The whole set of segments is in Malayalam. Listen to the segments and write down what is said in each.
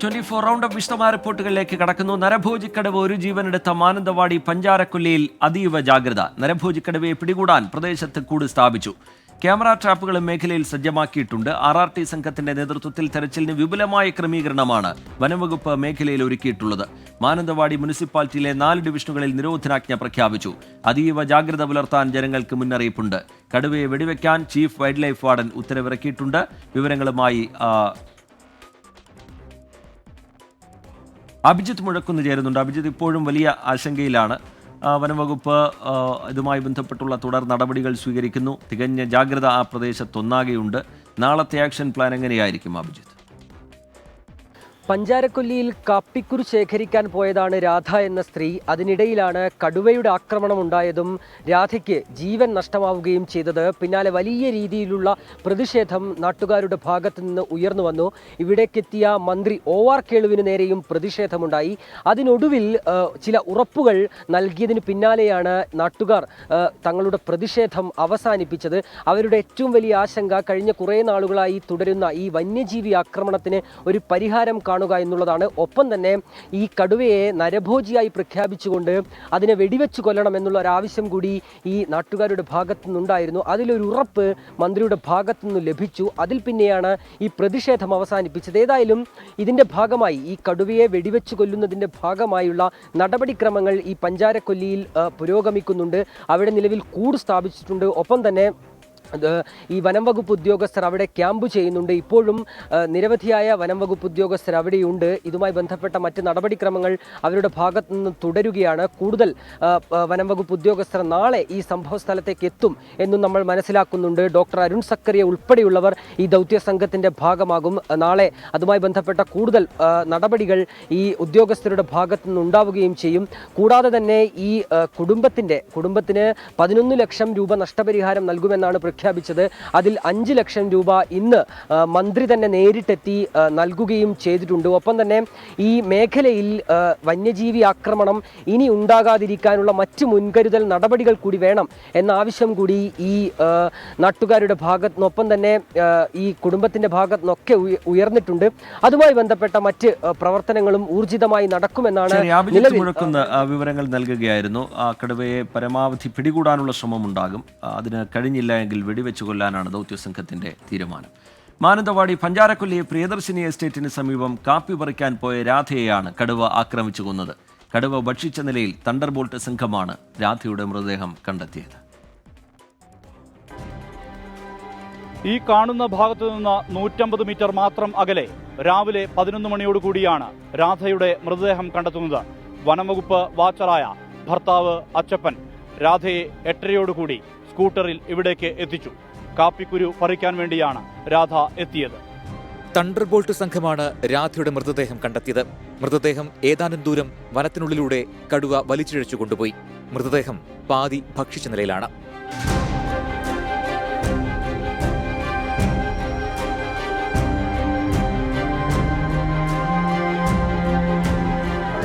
24 റൗണ്ട് ഓഫ് വിശദമായ റിപ്പോർട്ടുകളിലേക്ക് കടക്കുന്നു. നരഭോജിക്കടവ് ഒരു ജീവനെടുത്ത മാനന്തവാടി പഞ്ചാരക്കൊല്ലിയിൽ അതീവ ജാഗ്രത. നരഭോജിക്കടവയെ പിടികൂടാൻ പ്രദേശത്ത് കൂട് സ്ഥാപിച്ചു. ക്യാമറ ട്രാപ്പുകളും മേഖലയിൽ സജ്ജമാക്കിയിട്ടുണ്ട്. RRT സംഘത്തിന്റെ നേതൃത്വത്തിൽ തെരച്ചിലിന് വിപുലമായ ക്രമീകരണമാണ് വനംവകുപ്പ് മേഖലയിൽ ഒരുക്കിയിട്ടുള്ളത്. മാനന്തവാടി മുനിസിപ്പാലിറ്റിയിലെ 4 ഡിവിഷനുകളിൽ നിരോധനാജ്ഞ പ്രഖ്യാപിച്ചു. അതീവ ജാഗ്രത പുലർത്താൻ ജനങ്ങൾക്ക് മുന്നറിയിപ്പുണ്ട്. കടുവയെ വെടിവെക്കാൻ ചീഫ് വൈൽഡ് ലൈഫ് വാർഡൻ ഉത്തരവിറക്കിയിട്ടുണ്ട്. വിവരങ്ങളുമായി അഭിജിത്ത് മുഴക്കുന്ന് ചേരുന്നുണ്ട്. അഭിജിത്ത്, ഇപ്പോഴും വലിയ ആശങ്കയിലാണ്. വനംവകുപ്പ് ഇതുമായി ബന്ധപ്പെട്ടുള്ള തുടർ നടപടികൾ സ്വീകരിക്കുന്നു. തികഞ്ഞ ജാഗ്രത ആ പ്രദേശത്തൊന്നാകെയുണ്ട്. നാളത്തെ ആക്ഷൻ പ്ലാൻ എങ്ങനെയായിരിക്കും അഭിജിത്ത്? പഞ്ചാരക്കൊല്ലിയിൽ കാപ്പിക്കുരു ശേഖരിക്കാൻ പോയതാണ് രാധ എന്ന സ്ത്രീ. അതിനിടയിലാണ് കടുവയുടെ ആക്രമണം ഉണ്ടായതും രാധയ്ക്ക് ജീവൻ നഷ്ടമാവുകയും ചെയ്തത്. പിന്നാലെ വലിയ രീതിയിലുള്ള പ്രതിഷേധം നാട്ടുകാരുടെ ഭാഗത്തു നിന്ന് ഉയർന്നു വന്നു. ഇവിടേക്കെത്തിയ മന്ത്രി OR കേളുവിന് നേരെയും പ്രതിഷേധമുണ്ടായി. അതിനൊടുവിൽ ചില ഉറപ്പുകൾ നൽകിയതിന് പിന്നാലെയാണ് നാട്ടുകാർ തങ്ങളുടെ പ്രതിഷേധം അവസാനിപ്പിച്ചത്. അവരുടെ ഏറ്റവും വലിയ ആശങ്ക കഴിഞ്ഞ കുറേ നാളുകളായി തുടരുന്ന ഈ വന്യജീവി ആക്രമണത്തിന് ഒരു പരിഹാരം കാണുക എന്നുള്ളതാണ്. ഒപ്പം തന്നെ ഈ കടുവയെ നരഭോജിയായി പ്രഖ്യാപിച്ചുകൊണ്ട് അതിനെ വെടിവെച്ച് കൊല്ലണം എന്നുള്ള ഒരു ആവശ്യം കൂടി ഈ നാട്ടുകാരുടെ ഭാഗത്തു നിന്നുണ്ടായിരുന്നു. അതിലൊരു ഉറപ്പ് മന്ത്രിയുടെ ഭാഗത്തു നിന്ന് ലഭിച്ചു. അതിൽ പിന്നെയാണ് ഈ പ്രതിഷേധം അവസാനിപ്പിച്ചത്. ഏതായാലും ഇതിൻ്റെ ഭാഗമായി ഈ കടുവയെ വെടിവെച്ച് കൊല്ലുന്നതിൻ്റെ ഭാഗമായുള്ള നടപടിക്രമങ്ങൾ ഈ പഞ്ചാരക്കൊല്ലിയിൽ പുരോഗമിക്കുന്നുണ്ട്. അവിടെ നിലവിൽ കൂട് സ്ഥാപിച്ചിട്ടുണ്ട്. ഒപ്പം തന്നെ ഈ വനം വകുപ്പ് ഉദ്യോഗസ്ഥർ അവിടെ ക്യാമ്പ് ചെയ്യുന്നുണ്ട്. ഇപ്പോഴും നിരവധിയായ വനം വകുപ്പ് ഉദ്യോഗസ്ഥർ അവിടെയുണ്ട്. ഇതുമായി ബന്ധപ്പെട്ട മറ്റ് നടപടിക്രമങ്ങൾ അവരുടെ ഭാഗത്തു നിന്ന് തുടരുകയാണ്. കൂടുതൽ വനം വകുപ്പ് ഉദ്യോഗസ്ഥർ നാളെ ഈ സംഭവ സ്ഥലത്തേക്ക് എത്തും എന്നും നമ്മൾ മനസ്സിലാക്കുന്നുണ്ട്. ഡോക്ടർ അരുൺ സക്കറിയ ഉൾപ്പെടെയുള്ളവർ ഈ ദൗത്യ സംഘത്തിൻ്റെ ഭാഗമാകും. നാളെ അതുമായി ബന്ധപ്പെട്ട കൂടുതൽ നടപടികൾ ഈ ഉദ്യോഗസ്ഥരുടെ ഭാഗത്തു നിന്ന് ഉണ്ടാവുകയും ചെയ്യും. കൂടാതെ തന്നെ ഈ കുടുംബത്തിന് 11 ലക്ഷം രൂപ നഷ്ടപരിഹാരം നൽകുമെന്നാണ് പ്രഖ്യാപിച്ചത്. അതിൽ 5 ലക്ഷം രൂപ ഇന്ന് മന്ത്രി തന്നെ നേരിട്ടെത്തി നൽകുകയും ചെയ്തിട്ടുണ്ട്. ഒപ്പം തന്നെ ഈ മേഖലയിൽ വന്യജീവി ആക്രമണം ഇനി ഉണ്ടാകാതിരിക്കാനുള്ള മറ്റ് മുൻകരുതൽ നടപടികൾ കൂടി വേണം എന്ന ആവശ്യം കൂടി ഈ നാട്ടുകാരുടെ ഭാഗത്തുനിന്നൊപ്പം തന്നെ ഈ കുടുംബത്തിൻ്റെ ഭാഗത്തുനിന്നൊക്കെ ഉയർന്നിട്ടുണ്ട്. അതുമായി ബന്ധപ്പെട്ട മറ്റ് പ്രവർത്തനങ്ങളും ഊർജിതമായി നടക്കുമെന്നാണ് വിവരങ്ങൾ നൽകുകയായിരുന്നു. കടുവയെ പരമാവധി പിടികൂടാനുള്ള ശ്രമമുണ്ടാകും. അതിന് കഴിഞ്ഞില്ല എങ്കിൽ വെടിവെച്ച് കൊല്ലാനാണ് ദൗത്യസംഘത്തിന്റെ തീരുമാനം. മാനന്തവാടി പഞ്ചാരക്കൊല്ലി പ്രിയദർശിനി എസ്റ്റേറ്റിന് സമീപം കാപ്പി പറിക്കാൻ പോയ രാധയെയാണ് കടുവ ആക്രമിച്ചു കൊന്നത്. കടുവ ഭക്ഷിച്ച നിലയിൽ തണ്ടർബോൾട്ട് സംഘമാണ് രാധയുടെ മൃതദേഹം കണ്ടെത്തിയത്. ഈ കാണുന്ന ഭാഗത്തു നിന്ന് 150 മീറ്റർ മാത്രം അകലെ രാവിലെ 11 മണിയോടുകൂടിയാണ് രാധയുടെ മൃതദേഹം കണ്ടെത്തുന്നത്. വനംവകുപ്പ് വാച്ചറായ ഭർത്താവ് അച്ചപ്പൻ രാധയെ 8:30 സ്കൂട്ടറിൽ ഇവിടേക്ക് എത്തിച്ചു. കാപ്പിക്കുരു പറിക്കാൻ വേണ്ടിയാണ് രാധ എത്തിയത്. തണ്ടർബോൾട്ട് സംഘമാണ് രാധയുടെ മൃതദേഹം കണ്ടെത്തിയത്. മൃതദേഹം ഏതാനും ദൂരം വനത്തിനുള്ളിലൂടെ കടുവ വലിച്ചിഴച്ചു കൊണ്ടുപോയി. മൃതദേഹം പാതി ഭക്ഷിച്ച നിലയിലാണ്.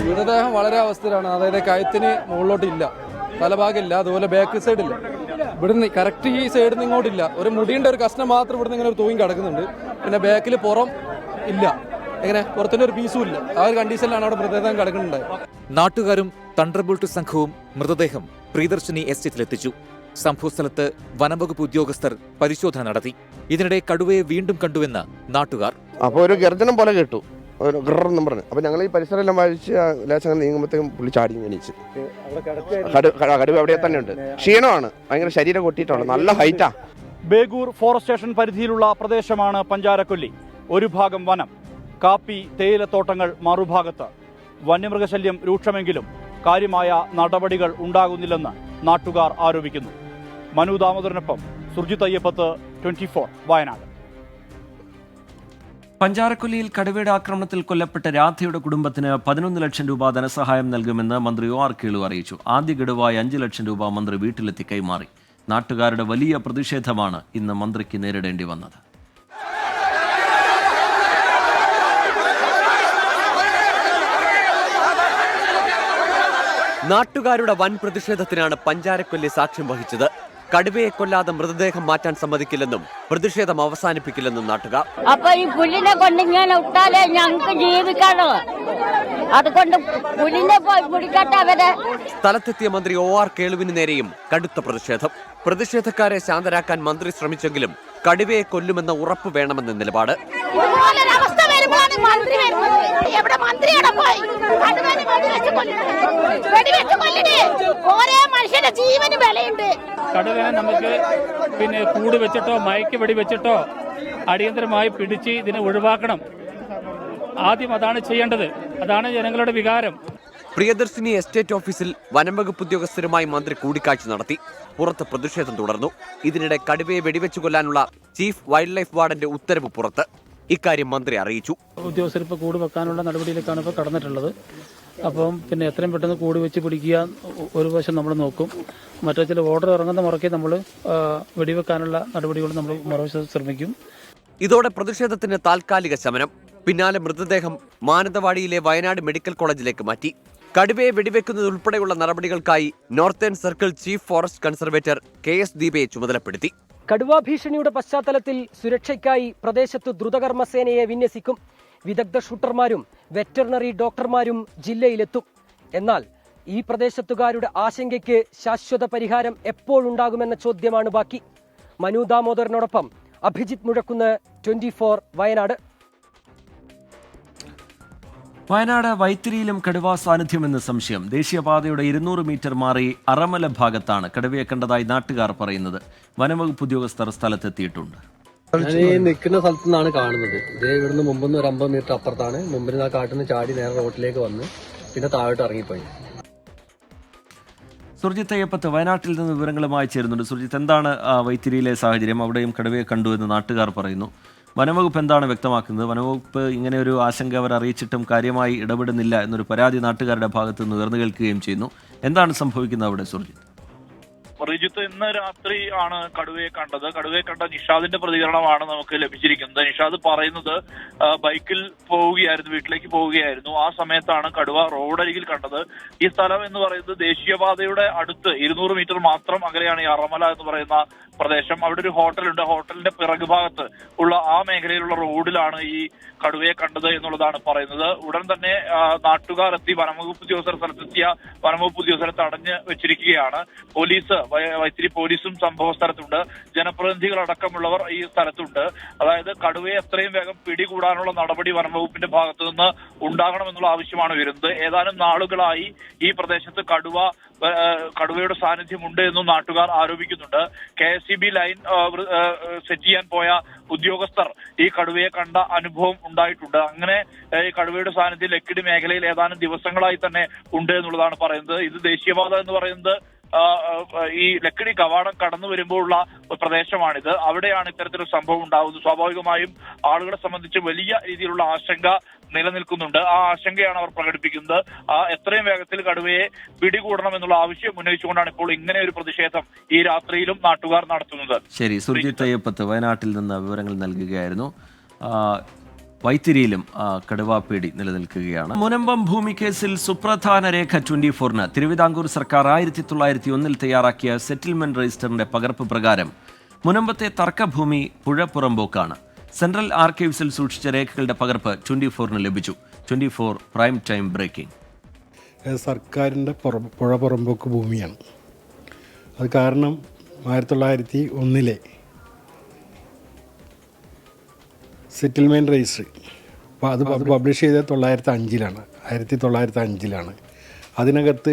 മൃതദേഹം വളരെ അവസ്ഥയിലാണ്. അതായത് കഴുത്തിന് മുകളിലോട്ടില്ല, തലഭാഗമില്ല, അതുപോലെ ബാക്ക് സൈഡില്ല. ഇവിടുന്ന് കറക്റ്റ് ഈ സൈഡിൽ നിന്ന് ഇങ്ങോട്ടില്ല. ഒരു മുടിയുടെ ഒരു കഷ്ണം മാത്രം ഇവിടുന്ന് ഇങ്ങനെ ഒരു തൂങ്ങി കിടക്കുന്നുണ്ട്. പിന്നെ ബാക്കിൽ പുറം ഇല്ല, എങ്ങനെ പുറത്തിൻ്റെ ഒരു പീസും ഇല്ല. ആ ഒരു കണ്ടീഷനിലാണ് അവിടെ മൃതദേഹം കിടക്കുന്നുണ്ട്. നാട്ടുകാരും തണ്ടർബോൾട്ട് സംഘവും മൃതദേഹം പ്രിയദർശിനി എസ്റ്റേറ്റിലെത്തിച്ചു. സംഭവസ്ഥലത്ത് വനംവകുപ്പ് ഉദ്യോഗസ്ഥർ പരിശോധന നടത്തി. ഇതിനിടെ കടുവയെ വീണ്ടും കണ്ടുവെന്ന് നാട്ടുകാർ. അപ്പോൾ ഒരു ഗർജനം പോലെ കേട്ടു, ഒരു ഗ്രറെന്നും പറഞ്ഞു. അപ്പോൾ ഞങ്ങൾ ഈ പരിസരം എല്ലാം വായിച്ച് ലേശം നീങ്ങുമ്പോഴത്തേക്കും പുള്ളി ചാടി എണീച്ച്. കടുവ അവിടെ തന്നെ ഉണ്ട്. ക്ഷീണമാണ്, ഭയങ്കര ശരീരം കൊട്ടിയിട്ടാണ്, നല്ല ഹൈറ്റാ. ബേഗൂർ ഫോറസ്റ്റ് സ്റ്റേഷൻ പരിധിയിലുള്ള പ്രദേശമാണ് പഞ്ചാരക്കൊല്ലി. ഒരു ഭാഗം വനം, കാപ്പി തേയിലത്തോട്ടങ്ങൾ മറുഭാഗത്ത്. വന്യമൃഗശല്യം രൂക്ഷമെങ്കിലും കാര്യമായ നടപടികൾ ഉണ്ടാകുന്നില്ലെന്ന് നാട്ടുകാർ ആരോപിക്കുന്നു. മനു ദാമോദരനൊപ്പം സുർജിത് അയ്യപ്പത്ത്, 24 വയനാട്. പഞ്ചാരക്കൊല്ലിയിൽ കടുവയുടെ ആക്രമണത്തിൽ കൊല്ലപ്പെട്ട രാധയുടെ കുടുംബത്തിന് 11 ലക്ഷം രൂപ ധനസഹായം നൽകുമെന്ന് മന്ത്രി OR കേളു അറിയിച്ചു. ആദ്യ ഗഡുവായി 5 ലക്ഷം രൂപ മന്ത്രി വീട്ടിലെത്തി കൈമാറി. നാട്ടുകാരുടെ വലിയ പ്രതിഷേധമാണ് ഇന്ന് മന്ത്രിക്ക് നേരിടേണ്ടി വന്നത്. നാട്ടുകാരുടെ വൻ പ്രതിഷേധത്തിനാണ് പഞ്ചാരക്കൊല്ലി സാക്ഷ്യം വഹിച്ചത്. കടുവയെ കൊല്ലാതെ മൃതദേഹം മാറ്റാൻ സമ്മതിക്കില്ലെന്നും പ്രതിഷേധം അവസാനിപ്പിക്കില്ലെന്നും നാട്ടുകാർ. അപ്പൊ ഈ പുല്ലിനെ കൊണ്ട് ഇങ്ങനെ ഇട്ടാലേ ഞങ്ങൾക്ക് ജീവിക്കാണോ? അതുകൊണ്ട് പുല്ലിനെ പോയി പിടിക്കട്ടെ അവരെ. സ്ഥലത്തെത്തിയ മന്ത്രി OR കേളുവിന് നേരെയും കടുത്ത പ്രതിഷേധം. പ്രതിഷേധക്കാരെ ശാന്തരാക്കാൻ മന്ത്രി ശ്രമിച്ചെങ്കിലും കടുവയെ കൊല്ലുമെന്ന ഉറപ്പ് വേണമെന്ന നിലപാട്. കടുവനെ നമുക്ക് കൂട് വെച്ചിട്ടോ മയക്ക് വെടി വെച്ചിട്ടോ അടിയന്തരമായി പിടിച്ച് ഇതിനെ ഒഴിവാക്കണം. ആദ്യം അതാണ് ചെയ്യേണ്ടത്. അതാണ് ജനങ്ങളുടെ വികാരം. പ്രിയദർശിനി എസ്റ്റേറ്റ് ഓഫീസിൽ വനംവകുപ്പ് ഉദ്യോഗസ്ഥരുമായി മന്ത്രി കൂടിക്കാഴ്ച നടത്തി. പുറത്ത് പ്രതിഷേധം തുടർന്നു. ഇതിനിടെ കടുവയെ വെടിവെച്ചു കൊല്ലാനുള്ള ചീഫ് വൈൽഡ് ലൈഫ് വാർഡന്റെ ഉത്തരവ് പുറത്ത്. ഇക്കാര്യം മന്ത്രി അറിയിച്ചു. ഉദ്യോഗസ്ഥർ ഇപ്പോൾ കൂട് വെക്കാനുള്ള നടപടിയിലേക്കാണ് ഇപ്പോൾ കടന്നിട്ടുള്ളത്. അപ്പം എത്രയും പെട്ടെന്ന് കൂട് വെച്ച് പിടിക്കുക ഒരു വശം നമ്മൾ നോക്കും. മറ്റേ ചില ഓർഡർ ഇറങ്ങുന്ന മുറയ്ക്ക് നമ്മൾ വെടിവെക്കാനുള്ള നടപടികൾ നമ്മൾ മറുവശത്ത് ശ്രമിക്കും. ഇതോടെ പ്രതിഷേധത്തിന് താൽക്കാലിക ശമനം. പിന്നാലെ മൃതദേഹം മാനന്തവാടിയിലെ വയനാട് മെഡിക്കൽ കോളേജിലേക്ക് മാറ്റി. കടുവയെ വെടിവെക്കുന്നതുൾപ്പെടെയുള്ള നടപടികൾക്കായി northern circle chief forest conservator KS ദീപയെ ചുമതലപ്പെടുത്തി. കടുവാ ഭീഷണിയുടെ പശ്ചാത്തലത്തിൽ സുരക്ഷയ്ക്കായി പ്രദേശത്ത് ദ്രുതകർമ്മസേനയെ വിന്യസിക്കും. വിദഗ്ധ ഷൂട്ടർമാരും വെറ്ററിനറി ഡോക്ടർമാരും ജില്ലയിലെത്തും. എന്നാൽ ഈ പ്രദേശത്തുകാരുടെ ആശങ്കയ്ക്ക് ശാശ്വത പരിഹാരം എപ്പോഴുണ്ടാകുമെന്ന ചോദ്യമാണ് ബാക്കി. മനു ദാമോദരനോടൊപ്പം അഭിജിത്ത് മുഴക്കുന്ന്, 24 വയനാട്. വയനാട് വൈത്തിരിയിലും കടുവാ സാന്നിധ്യമെന്ന് സംശയം. ദേശീയപാതയുടെ 200 മീറ്റർ മാറി അറമല ഭാഗത്താണ് കടുവയെ കണ്ടതായി നാട്ടുകാർ പറയുന്നത്. വനംവകുപ്പ് ഉദ്യോഗസ്ഥർ സ്ഥലത്തെത്തിയിട്ടുണ്ട്. ഞാൻ ഈ നിൽക്കുന്ന സ്ഥലത്തു നിന്നാണ് കാണുന്നത്. ഇതേ ഇവിടുന്ന് മുമ്പ് ഒരു 50 മീറ്റർ അപ്പുറത്താണ്. മുമ്പിൽ നിന്ന് ആ കാട്ടിൽ നിന്ന് ചാടി നേരെ റോഡിലേക്ക് വന്ന് പിന്നെ താഴോട്ട് ഇറങ്ങിപ്പോയി. സുർജിത്ത് അയ്യപ്പത്ത് വയനാട്ടിൽ നിന്ന് വിവരങ്ങളുമായി ചേരുന്നുണ്ട്. സുർജിത്ത്, എന്താണ് വൈത്തിരിയിലെ സാഹചര്യം? അവിടെയും കടുവയെ കണ്ടു എന്ന് നാട്ടുകാർ പറയുന്നു. വനംവകുപ്പ് എന്താണ് വ്യക്തമാക്കുന്നത്? വനംവകുപ്പ് ഇങ്ങനെ ഒരു ആശങ്ക അവർ അറിയിച്ചിട്ടും കാര്യമായി ഇടപെടുന്നില്ല എന്നൊരു പരാതി നാട്ടുകാരുടെ ഭാഗത്തു നിന്ന് ഉയർന്നു കേൾക്കുകയും ചെയ്യുന്നു. എന്താണ് സംഭവിക്കുന്നത് അവിടെ സുർജിത്ത്? റിജിത്ത്, ഇന്ന് രാത്രി ആണ് കടുവയെ കണ്ടത്. കടുവയെ കണ്ട നിഷാദിന്റെ പ്രതികരണമാണ് നമുക്ക് ലഭിച്ചിരിക്കുന്നത്. നിഷാദ് പറയുന്നത് ബൈക്കിൽ പോവുകയായിരുന്നു, വീട്ടിലേക്ക് പോവുകയായിരുന്നു. ആ സമയത്താണ് കടുവ റോഡരികിൽ കണ്ടത്. ഈ സ്ഥലം എന്ന് പറയുന്നത് ദേശീയപാതയുടെ അടുത്ത് 200 മീറ്റർ മാത്രം അകലെയാണ് ഈ അറമല എന്ന് പറയുന്ന പ്രദേശം. അവിടെ ഒരു ഹോട്ടലുണ്ട്. ഹോട്ടലിന്റെ പിറകു ഭാഗത്ത് ഉള്ള ആ മേഖലയിലുള്ള റോഡിലാണ് ഈ കടുവയെ കണ്ടത് എന്നുള്ളതാണ് പറയുന്നത്. ഉടൻ തന്നെ നാട്ടുകാർ എത്തി. വനംവകുപ്പ് ഉദ്യോഗസ്ഥർ സ്ഥലത്തെത്തിയ വനംവകുപ്പ് ഉദ്യോഗസ്ഥരെ തടഞ്ഞ് വെച്ചിരിക്കുകയാണ്. പോലീസ്, വൈത്തിരി പോലീസും സംഭവ സ്ഥലത്തുണ്ട്. ജനപ്രതിനിധികൾ അടക്കമുള്ളവർ ഈ സ്ഥലത്തുണ്ട്. അതായത് കടുവയെ എത്രയും വേഗം പിടികൂടാനുള്ള നടപടി വനംവകുപ്പിന്റെ ഭാഗത്തു നിന്ന് ഉണ്ടാകണമെന്നുള്ള ആവശ്യമാണ് വരുന്നത്. ഏതാനും നാളുകളായി ഈ പ്രദേശത്ത് കടുവയുടെ സാന്നിധ്യമുണ്ട് എന്നും നാട്ടുകാർ ആരോപിക്കുന്നുണ്ട്. KSEB ലൈൻ സെറ്റ് ചെയ്യാൻ പോയ ഉദ്യോഗസ്ഥർ ഈ കടുവയെ കണ്ട അനുഭവം ഉണ്ടായിട്ടുണ്ട്. അങ്ങനെ ഈ കടുവയുടെ സാന്നിധ്യം ലക്കിടി മേഖലയിൽ ഏതാനും ദിവസങ്ങളായി തന്നെ ഉണ്ട് എന്നുള്ളതാണ് പറയുന്നത്. ഇത് ദേശീയപാത എന്ന് പറയുന്നത് ഈ ലക്കിടി കവാടം കടന്നു വരുമ്പോഴുള്ള പ്രദേശമാണിത്. അവിടെയാണ് ഇത്തരത്തിലൊരു സംഭവം ഉണ്ടാകുന്നത്. സ്വാഭാവികമായും ആളുകളെ സംബന്ധിച്ച് വലിയ രീതിയിലുള്ള ആശങ്ക നിലനിൽക്കുന്നുണ്ട്. ആ ആശങ്കയാണ് അവർ പ്രകടിപ്പിക്കുന്നത്. എത്രയും വേഗത്തിൽ കടുവയെ പിടികൂടണം എന്നുള്ള ആവശ്യം ഉന്നയിച്ചുകൊണ്ടാണ് ഇപ്പോൾ ഇങ്ങനെ ഒരു പ്രതിഷേധം ഈ രാത്രിയിലും നാട്ടുകാർ നടത്തുന്നത്. ശരി, സുർജിത്ത് അയ്യപ്പത്ത് വയനാട്ടിൽ നിന്ന് വിവരങ്ങൾ നൽകുകയായിരുന്നു. വൈത്തിരിയിലും കടുവാപ്പേടി നിലനിൽക്കുകയാണ്. മുനമ്പം ഭൂമി കേസിൽ സുപ്രധാന രേഖ 24-ന് തിരുവിതാംകൂർ സർക്കാർ 1901 തയ്യാറാക്കിയ സെറ്റിൽമെന്റ് രജിസ്റ്ററിന്റെ പകർപ്പ് പ്രകാരം മുനമ്പത്തെ തർക്കഭൂമി പുഴ പുറമ്പോക്കാണ്. സെൻട്രൽ ആർക്കൈവ്സിൽ സൂക്ഷിച്ച രേഖകളുടെ പകർപ്പ് 24-ന് ലഭിച്ചു. 24 പ്രൈം ടൈം ബ്രേക്കിംഗ്. സർക്കാരിൻ്റെ പുഴ പുറമ്പോക്ക് ഭൂമിയാണ്. അത് കാരണം 1901 സെറ്റിൽമെൻറ്റ് രജിസ്റ്റർ അത് പബ്ലിഷ് ചെയ്തത് 1905-ലാണ്. അതിനകത്ത്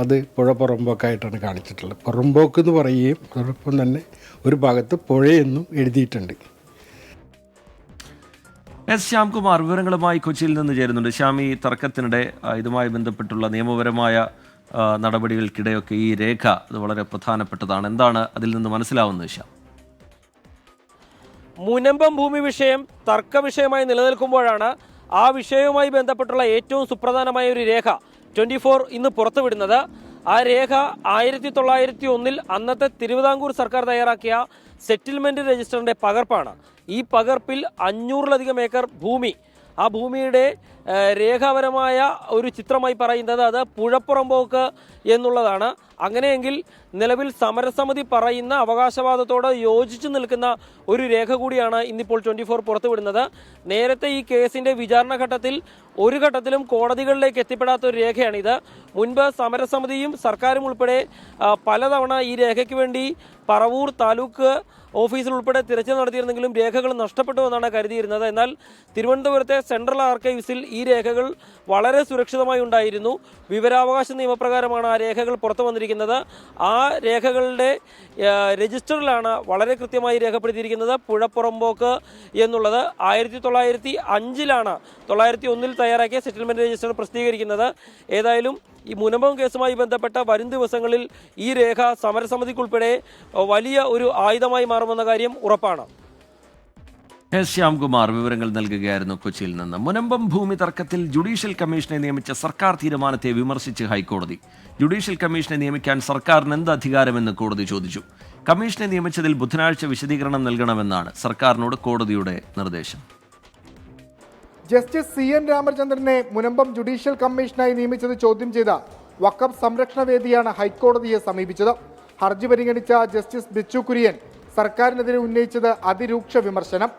അത് പുഴ പുറമ്പോക്കായിട്ടാണ് കാണിച്ചിട്ടുള്ളത്. പുറമ്പോക്ക് എന്ന് പറയുകയും അതോടൊപ്പം തന്നെ ഒരു ഭാഗത്ത് പുഴയെന്നും എഴുതിയിട്ടുണ്ട്. എസ് ശ്യാംകുമാർ വിവരങ്ങളുമായി കൊച്ചിയിൽ നിന്ന് ചേരുന്നുണ്ട്. ശ്യാം, ഈ തർക്കത്തിനിടെ ഇതുമായി ബന്ധപ്പെട്ടുള്ള നിയമപരമായ നടപടികൾക്കിടെയൊക്കെ ഈ രേഖ അത് വളരെ പ്രധാനപ്പെട്ടതാണ്. എന്താണ് അതിൽ നിന്ന് മനസ്സിലാവുന്നത് ശ്യാം? മുനമ്പം ഭൂമി വിഷയം തർക്ക വിഷയമായി നിലനിൽക്കുമ്പോഴാണ് ആ വിഷയവുമായി ബന്ധപ്പെട്ടുള്ള ഏറ്റവും സുപ്രധാനമായ ഒരു രേഖ 24 ഇന്ന് പുറത്തുവിടുന്നത്. ആ രേഖ 1901 അന്നത്തെ തിരുവിതാംകൂർ സർക്കാർ തയ്യാറാക്കിയ സെറ്റിൽമെന്റ് രജിസ്റ്ററിന്റെ പകർപ്പാണ്. ഈ പകർപ്പിൽ 500-ലധികം ഏക്കർ ഭൂമി, ആ ഭൂമിയുടെ രേഖാപരമായ ഒരു ചിത്രമായി പറയുന്നത് അത് പുഴപ്പുറമ്പോക്ക് എന്നുള്ളതാണ്. അങ്ങനെയെങ്കിൽ നിലവിൽ സമരസമിതി പറയുന്ന അവകാശവാദത്തോട് യോജിച്ചു നിൽക്കുന്ന ഒരു രേഖ കൂടിയാണ് ഇന്നിപ്പോൾ 24 പുറത്തുവിടുന്നത്. നേരത്തെ ഈ കേസിന്റെ വിചാരണ ഘട്ടത്തിൽ ഒരു ഘട്ടത്തിലും കോടതികളിലേക്ക് എത്തിപ്പെടാത്ത ഒരു രേഖയാണിത്. മുൻപ് സമരസമിതിയും സർക്കാരും ഉൾപ്പെടെ പലതവണ ഈ രേഖയ്ക്ക് വേണ്ടി പറവൂർ താലൂക്ക് ഓഫീസിൽ ഉൾപ്പെടെ തിരച്ചിൽ നടത്തിയിരുന്നെങ്കിലും രേഖകൾ നഷ്ടപ്പെട്ടു എന്നാണ് കരുതിയിരുന്നത്. എന്നാൽ തിരുവനന്തപുരത്തെ സെൻട്രൽ ആർക്കൈവ്സിൽ ഈ രേഖകൾ വളരെ സുരക്ഷിതമായി ഉണ്ടായിരുന്നു. വിവരാവകാശ നിയമപ്രകാരമാണ് ആ രേഖകൾ പുറത്തു വന്നിരിക്കുന്നത്. ആ രേഖകളുടെ രജിസ്റ്ററിലാണ് വളരെ കൃത്യമായി രേഖപ്പെടുത്തിയിരിക്കുന്നത് പുഴപ്പുറമ്പോക്ക് എന്നുള്ളത്. 1905 901 തയ്യാറാക്കിയ സെറ്റിൽമെന്റ് രജിസ്റ്റർ പ്രസിദ്ധീകരിക്കുന്നത്. ഏതായാലും ഈ മുനമ്പം കേസുമായി ബന്ധപ്പെട്ട വരും ദിവസങ്ങളിൽ ഈ രേഖ സമരസമിതിക്കുൾപ്പെടെ വലിയ ഒരു ആയുധമായി മാറുമെന്ന കാര്യം ഉറപ്പാണ്. എസ് ശ്യാംകുമാർ വിവരങ്ങൾ നൽകുകയായിരുന്നു കൊച്ചിയിൽ നിന്ന്. മുനമ്പം ഭൂമി തർക്കത്തിൽ ജുഡീഷ്യൽ കമ്മീഷനെ നിയമിച്ച സർക്കാർ തീരുമാനത്തെ വിമർശിച്ച് ഹൈക്കോടതി. ജുഡീഷ്യൽ കമ്മീഷനെ നിയമിക്കാൻ സർക്കാരിന് എന്ത് അധികാരമെന്ന് കോടതി ചോദിച്ചു. കമ്മീഷനെ നിയമിച്ചതിൽ ബുധനാഴ്ച വിശദീകരണം നൽകണമെന്നാണ് സർക്കാരിനോട് കോടതിയുടെ നിർദ്ദേശം. ജസ്റ്റിസ് CN രാമചന്ദ്രനെ മുനമ്പം ജുഡീഷ്യൽ കമ്മീഷനായി നിയമിച്ചത് ചോദ്യം ചെയ്ത വഖഫ് സംരക്ഷണ വേദിയാണ് ഹൈക്കോടതിയെ സമീപിച്ചത്. ഹർജി പരിഗണിച്ച ജസ്റ്റിസ് ബിച്ചു കുര്യൻ സർക്കാരിനെതിരെ ഉന്നയിച്ചത് അതിരൂക്ഷ വിമർശനം.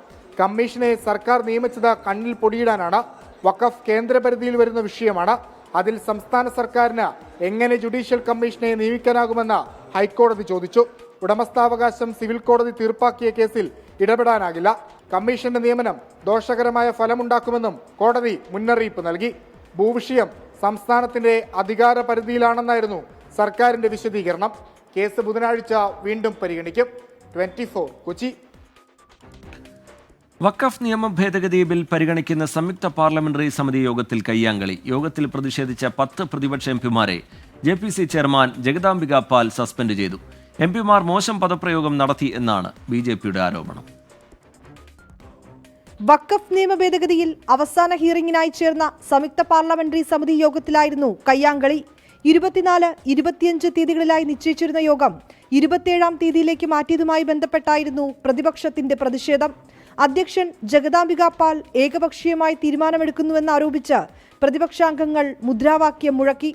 കമ്മീഷനെ സർക്കാർ നിയമിച്ചത് കണ്ണിൽ പൊടിയിടാനാണ്. വഖഫ് കേന്ദ്രപരിധിയിൽ വരുന്ന വിഷയമാണ്. അതിൽ സംസ്ഥാന സർക്കാരിന് എങ്ങനെ ജുഡീഷ്യൽ കമ്മീഷനെ നിയമിക്കാനാകുമെന്ന് ഹൈക്കോടതി ചോദിച്ചു. ഉടമസ്ഥാവകാശം സിവിൽ കോടതി തീർപ്പാക്കിയ കേസിൽ ഇടപെടാനാകില്ല. കമ്മീഷന്റെ നിയമനം ദോഷകരമായ ഫലമുണ്ടാക്കുമെന്നും കോടതി മുന്നറിയിപ്പ് നൽകി. ഭൂവിഷയം സംസ്ഥാനത്തിന്റെ അധികാര പരിധിയിലാണെന്നായിരുന്നു സർക്കാരിന്റെ വിശദീകരണം. കേസ് ബുധനാഴ്ച വീണ്ടും പരിഗണിക്കും. 24 കൊച്ചി. വഖഫ് നിയമ ഭേദഗതി ബിൽ പരിഗണിക്കുന്ന സംയുക്ത പാർലമെന്ററി സമിതി യോഗത്തിൽ കയ്യാങ്കളി. യോഗത്തിൽ പ്രതിഷേധിച്ച 10 പ്രതിപക്ഷ എംപിമാരെ JPC ചെയർമാൻ ജഗദാംബിക പാൽ സസ്പെൻഡ് ചെയ്തു. എംപിമാർ മോശം പദപ്രയോഗം നടത്തി എന്നാണ് BJPയുടെ ആരോപണം. വഖഫ് നിയമ ഭേദഗതിയിൽ അവസാന ഹിയറിംഗിനായി ചേർന്ന സംയുക്ത പാർലമെന്ററി സമിതി യോഗത്തിലായിരുന്നു കയ്യാങ്കളി. 24, 25 തീയതികളിലായി നിശ്ചയിച്ചിരുന്ന യോഗം 27-ാം തീയതിയിലേക്ക് മാറ്റിയതുമായി ബന്ധപ്പെട്ടായിരുന്നു പ്രതിപക്ഷത്തിന്റെ പ്രതിഷേധം. അധ്യക്ഷൻ ജഗദാംബിക പാൽ ഏകപക്ഷീയമായി തീരുമാനമെടുക്കുന്നുവെന്നാരോപിച്ച് പ്രതിപക്ഷാംഗങ്ങൾ മുദ്രാവാക്യം മുഴക്കി.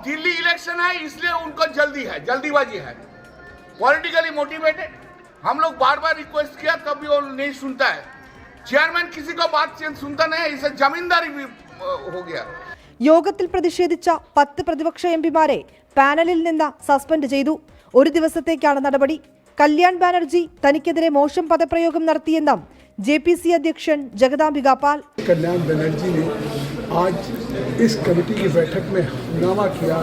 दिल्ली इलेक्शन है इसलिए उनको जल्दीबाजी है, पॉलिटिकली मोटिवेटेड. हम लोग बार-बार रिक्वेस्ट किया तब भी वो नहीं सुनता है. चेयरमैन किसी को बात सुनता नहीं है, इसे जमींदारी भी हो गया. യോഗത്തിൽ പ്രതിഷേധിച്ച 10 പ്രതിപക്ഷ എംപിമാരെ പാനലിൽ നിന്ന് സസ്പെൻഡ് ചെയ്തു. ഒരു ദിവസത്തേക്കാണ് നടപടി. കല്യാൺ ബാനർജി തനിക്കെതിരെ മോശം പദപ്രയോഗം നടത്തിയെന്നും JPC अध्यक्ष जगदांबिका पाल. कल्याण बनर्जी ने आज इस कमेटी की बैठक में हंगामा किया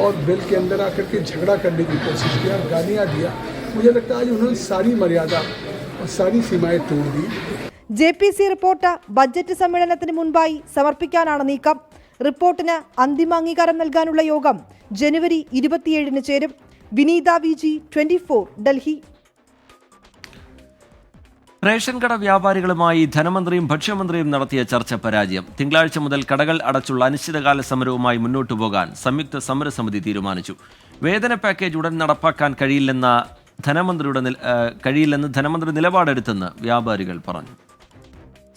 और बिल के अंदर आकर के झगड़ा करने की कोशिश किया, गालियां दिया. मुझे लगता है आज उन्होंने सारी मर्यादा और सारी सीमाएं तोड़ दी. JPC റിപ്പോർട്ട് ബജറ്റ് സമ്മേളനത്തിന് മുൻപായി സമർപ്പിക്കാനാണ് നീക്കം. റിപ്പോർട്ടിന് അന്തിമ അംഗീകാരം നൽകാനുള്ള യോഗം ജനുവരി 27-ന് ചേരും. വിനീത VG 24 ഡൽഹി. റേഷൻ കട വ്യാപാരികളുമായി ധനമന്ത്രിയും ഭക്ഷ്യമന്ത്രിയും നടത്തിയ ചർച്ച പരാജയം. തിങ്കളാഴ്ച മുതൽ കടകൾ അടച്ചുള്ള അനിശ്ചിതകാല സമരവുമായി മുന്നോട്ടു പോകാൻ സംയുക്ത സമരസമിതി തീരുമാനിച്ചു. വേതന പാക്കേജ് ഉടൻ നടപ്പാക്കാൻ കഴിയില്ലെന്ന് ധനമന്ത്രി നിലപാടെടുത്തെന്ന് വ്യാപാരികൾ പറഞ്ഞു.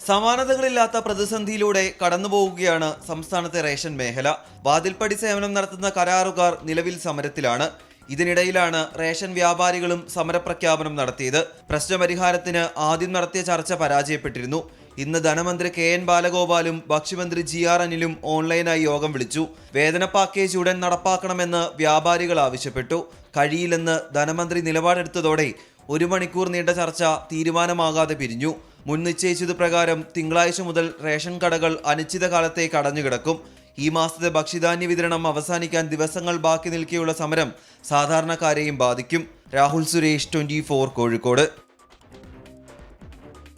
സമാനതകളില്ലാത്ത പ്രതിസന്ധിയിലൂടെ കടന്നുപോവുകയാണ് സംസ്ഥാനത്തെ റേഷൻ മേഖല. വാതിൽപ്പടി സേവനം നടത്തുന്ന കരാറുകാർ നിലവിൽ സമരത്തിലാണ്. ഇതിനിടയിലാണ് റേഷൻ വ്യാപാരികളും സമരപ്രഖ്യാപനം നടത്തിയത്. പ്രശ്നപരിഹാരത്തിന് ആദ്യം നടത്തിയ ചർച്ച പരാജയപ്പെട്ടിരുന്നു. ഇന്ന് ധനമന്ത്രി KN ബാലഗോപാലും ഭക്ഷ്യമന്ത്രി GR അനിലും ഓൺലൈനായി യോഗം വിളിച്ചു. വേതന പാക്കേജ് ഉടൻ നടപ്പാക്കണമെന്ന് വ്യാപാരികൾ ആവശ്യപ്പെട്ടു. കഴിയില്ലെന്ന് ധനമന്ത്രി നിലപാടെടുത്തതോടെ 1 മണിക്കൂർ നീണ്ട ചർച്ച തീരുമാനമാകാതെ പിരിഞ്ഞു. മുൻ നിശ്ചയിച്ചത് പ്രകാരം തിങ്കളാഴ്ച മുതൽ റേഷൻ കടകൾ അനിശ്ചിതകാലത്തേക്ക് അടഞ്ഞുകിടക്കും. ഈ മാസത്തെ ഭക്ഷ്യധാന്യ വിതരണം അവസാനിക്കാൻ ദിവസങ്ങൾ ബാക്കി നിൽക്കെയുള്ള സമരം സാധാരണക്കാരെയും ബാധിക്കും. രാഹുൽ സുരേഷ് 24 കോഴിക്കോട്.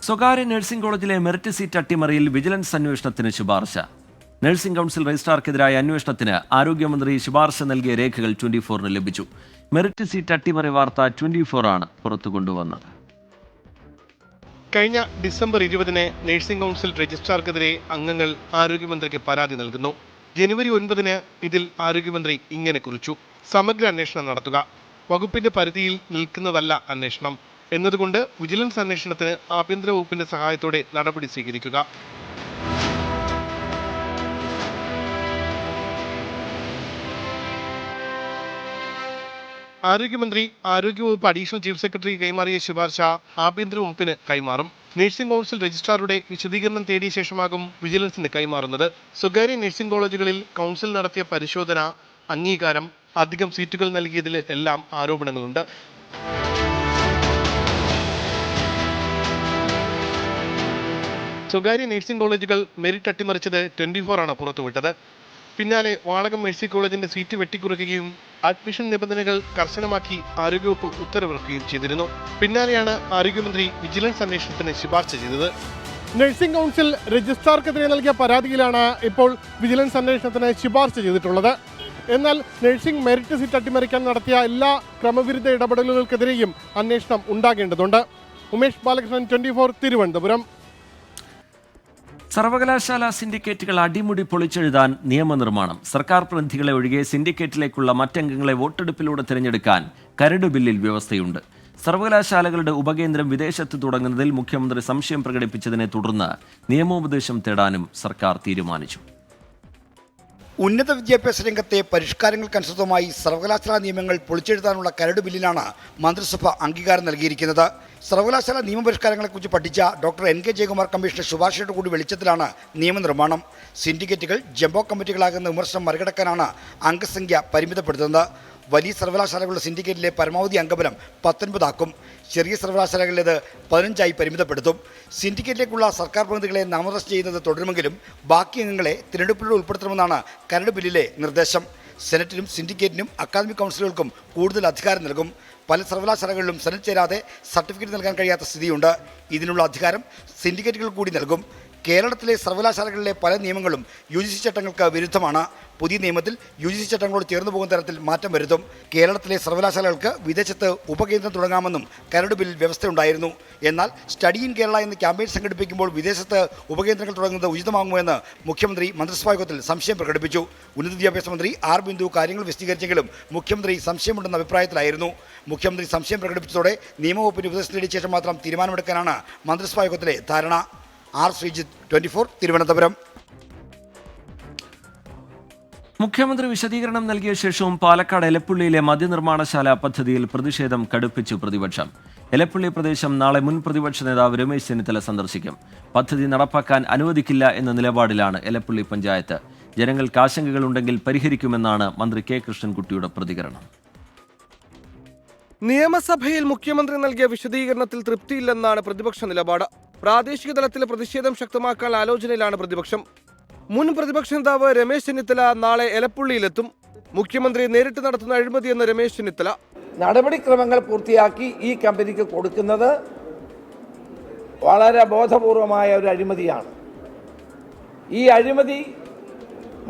സ്വകാര്യ നഴ്സിംഗ് കോളേജിലെ മെറിറ്റ് സീറ്റ് അട്ടിമറിയിൽ വിജിലൻസ് അന്വേഷണത്തിന് ശുപാർശ. നഴ്സിംഗ് കൗൺസിൽ രജിസ്ട്രാർക്കെതിരായ അന്വേഷണത്തിന് ആരോഗ്യമന്ത്രി ശുപാർശ നൽകിയ രേഖകൾ 24-ന് ലഭിച്ചു. മെറിറ്റ് സീറ്റ് അട്ടിമറി വാർത്ത 24 ആണ് പുറത്തു കൊണ്ടുവന്നത്. കഴിഞ്ഞ ഡിസംബർ 20-ന് നഴ്സിംഗ് കൗൺസിൽ രജിസ്ട്രാർക്കെതിരെ അംഗങ്ങൾ ആരോഗ്യമന്ത്രിക്ക് പരാതി നൽകുന്നു. ജനുവരി 9-ന് ഇതിൽ ആരോഗ്യമന്ത്രി ഇങ്ങനെ കുറിച്ചു: സമഗ്ര അന്വേഷണം നടത്തുക. വകുപ്പിന്റെ പരിധിയിൽ നിൽക്കുന്നതല്ല അന്വേഷണം എന്നതുകൊണ്ട് വിജിലൻസ് അന്വേഷണത്തിന് ആഭ്യന്തര വകുപ്പിന്റെ സഹായത്തോടെ നടപടി സ്വീകരിക്കുക. ആരോഗ്യമന്ത്രി ആരോഗ്യവകുപ്പ് അഡീഷണൽ ചീഫ് സെക്രട്ടറി കൈമാറിയ ശുപാർശ ആഭ്യന്തര വകുപ്പിന് കൈമാറും. നഴ്സിംഗ് കൗൺസിൽ രജിസ്ട്രാറുടെ വിശദീകരണം തേടിയ ശേഷമാകും വിജിലൻസിന് കൈമാറുന്നത്. സ്വകാര്യ നഴ്സിംഗ് കോളേജുകളിൽ കൗൺസിൽ നടത്തിയ പരിശോധന, അംഗീകാരം, അധികം സീറ്റുകൾ നൽകിയതിൽ എല്ലാം ആരോപണങ്ങളുണ്ട്. സ്വകാര്യ നഴ്സിംഗ് കോളേജുകൾ മെറിറ്റ് അട്ടിമറിച്ചത് 24 ആണ് പുറത്തുവിട്ടത്. പിന്നാലെ വാളകം മേഴ്സി കോളേജിന്റെ സീറ്റ് വെട്ടിക്കുറയ്ക്കുകയും അഡ്മിഷൻ നിബന്ധനകൾ കർശനമാക്കി ആരോഗ്യവകുപ്പ് ഉത്തരവിറക്കുകയും ചെയ്തിരുന്നു. പിന്നാലെയാണ് ആരോഗ്യമന്ത്രി വിജിലൻസ് അന്വേഷണത്തിന് ശുപാർശ ചെയ്തത്. നഴ്സിംഗ് കൗൺസിൽ രജിസ്ട്രാർക്കെതിരെ നൽകിയ പരാതിയിലാണ് ഇപ്പോൾ വിജിലൻസ് അന്വേഷണത്തിന് ശുപാർശ ചെയ്തിട്ടുള്ളത്. എന്നാൽ നഴ്സിംഗ് മെറിറ്റ് സീറ്റ് അട്ടിമറിക്കാൻ നടത്തിയ എല്ലാ ക്രമവിരുദ്ധ ഇടപെടലുകൾക്കെതിരെയും അന്വേഷണം ഉണ്ടാകേണ്ടതുണ്ട്. ഉമേഷ് ബാലകൃഷ്ണൻ, 24, തിരുവനന്തപുരം. സർവകലാശാല സിൻഡിക്കേറ്റുകൾ അടിമുടി പൊളിച്ചെഴുതാൻ നിയമനിർമ്മാണം. സർക്കാർ പ്രതിനിധികളെ ഒഴികെ സിൻഡിക്കേറ്റിലേക്കുള്ള മറ്റംഗങ്ങളെ വോട്ടെടുപ്പിലൂടെ തിരഞ്ഞെടുക്കാൻ കരട് ബില്ലിൽ വ്യവസ്ഥയുണ്ട്. സർവകലാശാലകളുടെ ഉപകേന്ദ്രം വിദേശത്ത് തുടങ്ങുന്നതിൽ മുഖ്യമന്ത്രി സംശയം പ്രകടിപ്പിച്ചതിനെ തുടർന്ന് നിയമോപദേശം തേടാനും സർക്കാർ തീരുമാനിച്ചു. ഉന്നത വിദ്യാഭ്യാസ രംഗത്തെ പരിഷ്കാരങ്ങൾക്കനുസൃതമായി സർവകലാശാല നിയമങ്ങൾ പൊളിച്ചെഴുതാനുള്ള കരട് ബില്ലിനാണ് മന്ത്രിസഭ അംഗീകാരം നൽകിയിരിക്കുന്നത്. സർവകലാശാല നിയമപരിഷ്കാരങ്ങളെക്കുറിച്ച് പഠിച്ച ഡോക്ടർ എൻ കെ ജയകുമാർ കമ്മീഷന്റെ ശുപാർശയുടെ കൂടി വെളിച്ചത്തിലാണ് നിയമനിർമ്മാണം. സിൻഡിക്കേറ്റുകൾ ജംബോ കമ്മിറ്റികളാകുന്ന വിമർശനം മറികടക്കാനാണ് അംഗസംഖ്യ പരിമിതപ്പെടുത്തുന്നത്. വലിയ സർവകലാശാലകളുടെ സിൻഡിക്കേറ്റിലെ പരമാവധി അംഗബലം 19 ആക്കും. ചെറിയ സർവകലാശാലകളിലേത് 15 പരിമിതപ്പെടുത്തും. സിൻഡിക്കേറ്റിലേക്കുള്ള സർക്കാർ പ്രതിനിധികളെ നാമനിർദ്ദേശം ചെയ്യുന്നത് തുടരുമെങ്കിലും ബാക്കി അംഗങ്ങളെ തിരഞ്ഞെടുപ്പിലൂടെ ഉൾപ്പെടുത്തണമെന്നാണ് കരട് ബില്ലിലെ നിർദ്ദേശം. സെനറ്റിനും സിൻഡിക്കേറ്റിനും അക്കാദമിക് കൗൺസിലുകൾക്കും കൂടുതൽ അധികാരം നൽകും. പല സർവകലാശാലകളിലും സെനറ്റ് ചേരാതെ സർട്ടിഫിക്കറ്റ് നൽകാൻ കഴിയാത്ത സ്ഥിതിയുണ്ട്. ഇതിനുള്ള അധികാരം സിൻഡിക്കേറ്റുകൾ കൂടി നൽകും. കേരളത്തിലെ സർവകലാശാലകളിലെ പല നിയമങ്ങളും UGC ചട്ടങ്ങൾക്ക് വിരുദ്ധമാണ്. പുതിയ നിയമത്തിൽ UGC ചട്ടങ്ങളോട് ചേർന്ന് പോകുന്ന തരത്തിൽ മാറ്റം വരുത്തും. കേരളത്തിലെ സർവകലാശാലകൾക്ക് വിദേശത്ത് ഉപകേന്ദ്രം തുടങ്ങാമെന്നും കരട് ബില്ലിൽ വ്യവസ്ഥയുണ്ടായിരുന്നു. എന്നാൽ സ്റ്റഡി ഇൻ കേരള എന്ന ക്യാമ്പയിൻ സംഘടിപ്പിക്കുമ്പോൾ വിദേശത്ത് ഉപകേന്ദ്രങ്ങൾ തുടങ്ങുന്നത് ഉചിതമാകുമോ എന്ന് മുഖ്യമന്ത്രി മന്ത്രിസഭാ യോഗത്തിൽ സംശയം പ്രകടിപ്പിച്ചു. ഉന്നത വിദ്യാഭ്യാസ മന്ത്രി ആർ ബിന്ദു കാര്യങ്ങൾ വിശദീകരിച്ചെങ്കിലും മുഖ്യമന്ത്രി സംശയമുണ്ടെന്ന അഭിപ്രായത്തിലായിരുന്നു. മുഖ്യമന്ത്രി സംശയം പ്രകടിപ്പിച്ചതോടെ നിയമവകുപ്പിന് ഉപദേശം നേടിയ ശേഷം മാത്രം തീരുമാനമെടുക്കാനാണ് മന്ത്രിസഭാ യോഗത്തിലെ ധാരണ. ആർ ശ്രീജിത്ത്, 24, തിരുവനന്തപുരം. മുഖ്യമന്ത്രി വിശദീകരണം നൽകിയ ശേഷവും പാലക്കാട് എലപ്പുള്ളിയിലെ മദ്യനിർമ്മാണശാല പദ്ധതിയിൽ പ്രതിഷേധം കടുപ്പിച്ചു പ്രതിപക്ഷം. എലപ്പുള്ളി പ്രദേശം നാളെ മുൻ പ്രതിപക്ഷ നേതാവ് രമേശ് ചെന്നിത്തല സന്ദർശിക്കും. പദ്ധതി നടപ്പാക്കാൻ അനുവദിക്കില്ല എന്ന നിലപാടിലാണ് എലപ്പുള്ളി പഞ്ചായത്ത്. ജനങ്ങൾക്ക് ആശങ്കകളുണ്ടെങ്കിൽ പരിഹരിക്കുമെന്നാണ് മന്ത്രി കെ കൃഷ്ണൻകുട്ടിയുടെ പ്രതികരണം. നിയമസഭയിൽ മുഖ്യമന്ത്രി നൽകിയ വിശദീകരണത്തിൽ തൃപ്തിയില്ലെന്നാണ് പ്രതിപക്ഷ നിലപാട്. പ്രാദേശിക തലത്തിലെ പ്രതിഷേധം ശക്തമാക്കാൻ ആലോചനയിലാണ് പ്രതിപക്ഷം. മുൻ പ്രതിപക്ഷ നേതാവ് രമേശ് ചെന്നിത്തല നാളെ എലപ്പുള്ളിയിലെത്തും. മുഖ്യമന്ത്രി നേരിട്ട് നടത്തുന്ന അഴിമതിയെന്ന് രമേശ് ചെന്നിത്തല. നടപടിക്രമങ്ങൾ പൂർത്തിയാക്കി ഈ കമ്പനിക്ക് കൊടുക്കുന്നത് വളരെ ബോധപൂർവമായ ഒരു അഴിമതിയാണ്. ഈ അഴിമതി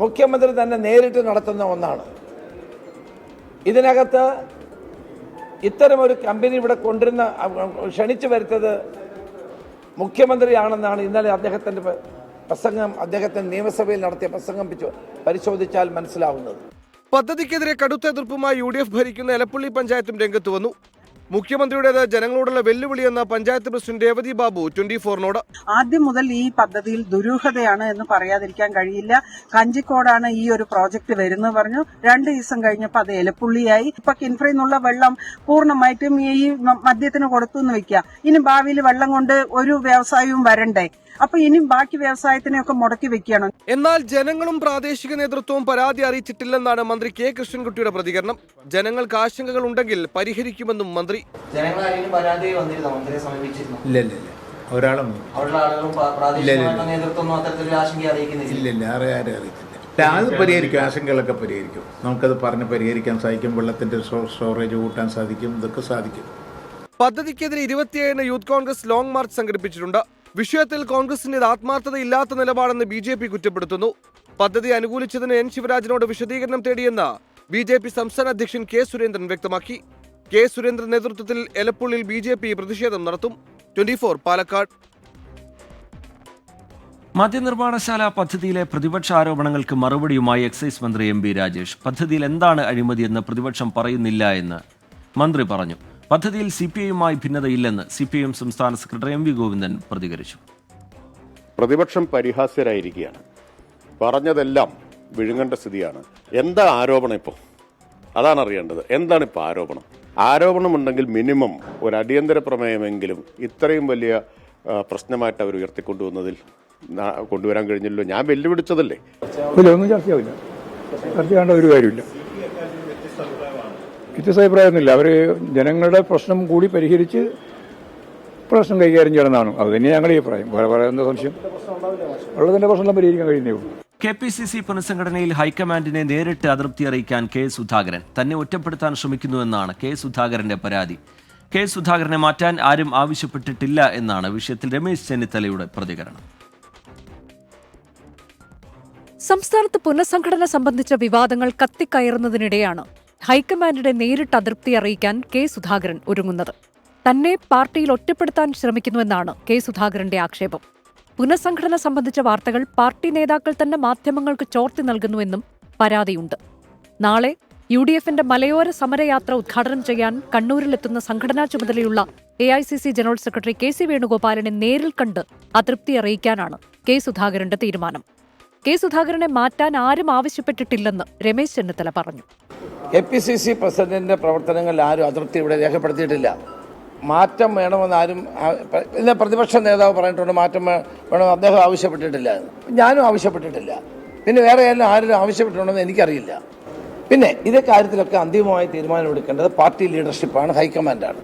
മുഖ്യമന്ത്രി തന്നെ നേരിട്ട് നടത്തുന്ന ഒന്നാണ്. ഇതിനകത്ത് ഇത്തരമൊരു കമ്പനി ഇവിടെ ക്ഷണിച്ചു വരുത്തത് മുഖ്യമന്ത്രിയാണെന്നാണ് ഇന്നലെ അദ്ദേഹത്തിന്റെ നിയമസഭയിൽ നടത്തിയ പ്രസംഗം പരിശോധിച്ചാൽ മനസ്സിലാവുന്നത്. പദ്ധതിക്കെതിരെ കടുത്ത എതിർപ്പുമായി UDF ഭരിക്കുന്ന എലപ്പുള്ളി പഞ്ചായത്തും രംഗത്ത് വന്നു. മുഖ്യമന്ത്രിയുടേത് ജനങ്ങളോടുള്ള വെല്ലുവിളിയെന്ന പഞ്ചായത്ത് പ്രസിഡന്റ് രേവതി ബാബു 24നോട്. ആദ്യം മുതൽ ഈ പദ്ധതിയിൽ ദുരൂഹതയാണ് എന്ന് പറയാതിരിക്കാൻ കഴിയില്ല. കഞ്ചിക്കോടാണ് ഈ ഒരു പ്രോജക്ട് വരുന്നത് പറഞ്ഞു. 2 ദിവസം കഴിഞ്ഞപ്പോൾ അത് എലപ്പുള്ളിയായി. ഇപ്പൊ കിൻഫ്രയിൽ നിന്നുള്ള വെള്ളം പൂർണ്ണമായിട്ടും ഈ മദ്യത്തിന് കൊടുത്തു എന്ന് വെക്കുക. ഇനി ഭാവിയിൽ വെള്ളം കൊണ്ട് ഒരു വ്യവസായവും വരണ്ടേ? അപ്പൊ ഇനി ബാക്കി വ്യവസായത്തിനെയൊക്കെ മുടക്കി വെക്കണം. എന്നാൽ ജനങ്ങളും പ്രാദേശിക നേതൃത്വവും പരാതി അറിയിച്ചിട്ടില്ലെന്നാണ് മന്ത്രി കെ കൃഷ്ണൻകുട്ടിയുടെ പ്രതികരണം. ജനങ്ങൾക്ക് ആശങ്കകൾ ഉണ്ടെങ്കിൽ പരിഹരിക്കുമെന്നും മന്ത്രി. അത് പരിഹരിക്കും, ആശങ്കകളൊക്കെ പരിഹരിക്കും. നമുക്കത് പറഞ്ഞ് പരിഹരിക്കാൻ സാധിക്കും. വെള്ളത്തിന്റെ സ്റ്റോറേജ് കൂട്ടാൻ സാധിക്കും. ഇതൊക്കെ സാധിക്കും. പദ്ധതിക്കെതിരെ 27 യൂത്ത് കോൺഗ്രസ് ലോങ് മാർച്ച് സംഘടിപ്പിച്ചിട്ടുണ്ട്. വിഷയത്തിൽ കോൺഗ്രസിന്റെ ആത്മാർത്ഥതയില്ലാത്ത നിലപാടെന്ന് BJP കുറ്റപ്പെടുത്തുന്നു. പദ്ധതി അനുകൂലിച്ചതിന് N ശിവരാജനോട് വിശദീകരണം തേടിയെന്ന് BJP സംസ്ഥാന അധ്യക്ഷൻ K സുരേന്ദ്രൻ വ്യക്തമാക്കി. K സുരേന്ദ്രൻ നേതൃത്വത്തിൽ എലപ്പുള്ളിയിൽ BJP പ്രതിഷേധം നടത്തും. 24 പാലക്കാട്. മദ്യനിർമ്മാണശാല പദ്ധതിയിലെ പ്രതിപക്ഷ ആരോപണങ്ങൾക്ക് മറുപടിയുമായി എക്സൈസ് മന്ത്രി MB രാജേഷ്. പദ്ധതിയിൽ എന്താണ് അഴിമതിയെന്ന് പ്രതിപക്ഷം പറയുന്നില്ല എന്ന് മന്ത്രി പറഞ്ഞു. പദ്ധതിയിൽ CPIയുമായി ഭിന്നതയില്ലെന്ന് CPIM സംസ്ഥാന സെക്രട്ടറി MV ഗോവിന്ദൻ പ്രതികരിച്ചു. പ്രതിപക്ഷം പരിഹാസ്യരായിരിക്കുകയാണ്. പറഞ്ഞതെല്ലാം വിഴുങ്ങേണ്ട സ്ഥിതിയാണ്. എന്താ ആരോപണം? ഇപ്പോൾ അതാണ് അറിയേണ്ടത്. എന്താണ് ഇപ്പോൾ ആരോപണമുണ്ടെങ്കിൽ മിനിമം ഒരു അടിയന്തര പ്രമേയമെങ്കിലും ഇത്രയും വലിയ പ്രശ്നമായിട്ട് അവർ ഉയർത്തിക്കൊണ്ടുവന്നതിൽ കൊണ്ടുവരാൻ കഴിഞ്ഞല്ലോ. ഞാൻ വെല്ലുവിളിച്ചതല്ലേ. ഒന്നും ചർച്ചയാവില്ല, ചർച്ച ചെയ്യേണ്ട ഒരു കാര്യമില്ല. വ്യത്യസ്ത അഭിപ്രായമൊന്നുമില്ല. അവർ ജനങ്ങളുടെ പ്രശ്നം കൂടി പരിഹരിച്ച് പ്രശ്നം കൈകാര്യം ചെയ്യണമെന്നാണ്. അത് തന്നെയാണ് ഞങ്ങളുടെ അഭിപ്രായം. വേറെ എന്താ സംശയം? ഉള്ളതിൻ്റെ പ്രശ്നം പരിഹരിക്കാൻ കഴിയുന്നേ ഉള്ളൂ. KPCC പുനഃസംഘടനയിൽ ഹൈക്കമാൻഡിനെ നേരിട്ട് അതൃപ്തി അറിയിക്കാൻ കെ സുധാകരൻ തന്നെ ഒറ്റപ്പെടുത്താൻ ശ്രമിക്കുന്നുവെന്നാണ് കെ സുധാകരന്റെ പരാതി. കെ സുധാകരനെ മാറ്റാൻ ആരും ആവശ്യപ്പെട്ടിട്ടില്ല എന്നാണ് വിഷയത്തിൽ രമേശ് ചെന്നിത്തലയുടെ പ്രതികരണം. സംസ്ഥാനത്ത് പുനഃസംഘടന സംബന്ധിച്ച വിവാദങ്ങൾ കത്തിക്കയറുന്നതിനിടെയാണ് ഹൈക്കമാൻഡിനെ നേരിട്ട് അതൃപ്തി അറിയിക്കാൻ കെ സുധാകരൻ ഒരുങ്ങുന്നത്. തന്നെ പാർട്ടിയിൽ ഒറ്റപ്പെടുത്താൻ ശ്രമിക്കുന്നുവെന്നാണ് കെ സുധാകരന്റെ ആക്ഷേപം. പുനഃസംഘടന സംബന്ധിച്ച വാർത്തകൾ പാർട്ടി നേതാക്കൾ തന്നെ മാധ്യമങ്ങൾക്ക് ചോർത്തി നൽകുന്നുവെന്നും പരാതിയുണ്ട്. നാളെ UDFന്റെ മലയോര സമരയാത്ര ഉദ്ഘാടനം ചെയ്യാൻ കണ്ണൂരിലെത്തുന്ന സംഘടനാ ചുമതലയുള്ള AICC ജനറൽ സെക്രട്ടറി KC വേണുഗോപാലിനെ നേരിൽ കണ്ട് അതൃപ്തി അറിയിക്കാനാണ് കെ സുധാകരന്റെ തീരുമാനം. കെ സുധാകരനെ മാറ്റാൻ ആരും ആവശ്യപ്പെട്ടിട്ടില്ലെന്ന് രമേശ് ചെന്നിത്തല പറഞ്ഞു. KPCC പ്രസിഡന്റിന്റെ പ്രവർത്തനങ്ങളിൽ ആരും അതൃപ്തി ഇവിടെ രേഖപ്പെടുത്തിയിട്ടില്ല. മാറ്റം വേണമെന്ന് ആരും പ്രതിപക്ഷ നേതാവ് പറഞ്ഞിട്ടുണ്ട്, മാറ്റം വേണമെന്ന് അദ്ദേഹം ആവശ്യപ്പെട്ടിട്ടില്ല. ഞാനും ആവശ്യപ്പെട്ടിട്ടില്ല. പിന്നെ വേറെ ആരും ആവശ്യപ്പെട്ടിട്ടുണ്ടെന്ന് എനിക്കറിയില്ല. പിന്നെ ഇതേ കാര്യത്തിലൊക്കെ അന്തിമമായി തീരുമാനമെടുക്കേണ്ടത് പാർട്ടി ലീഡർഷിപ്പാണ്, ഹൈക്കമാൻഡാണ്.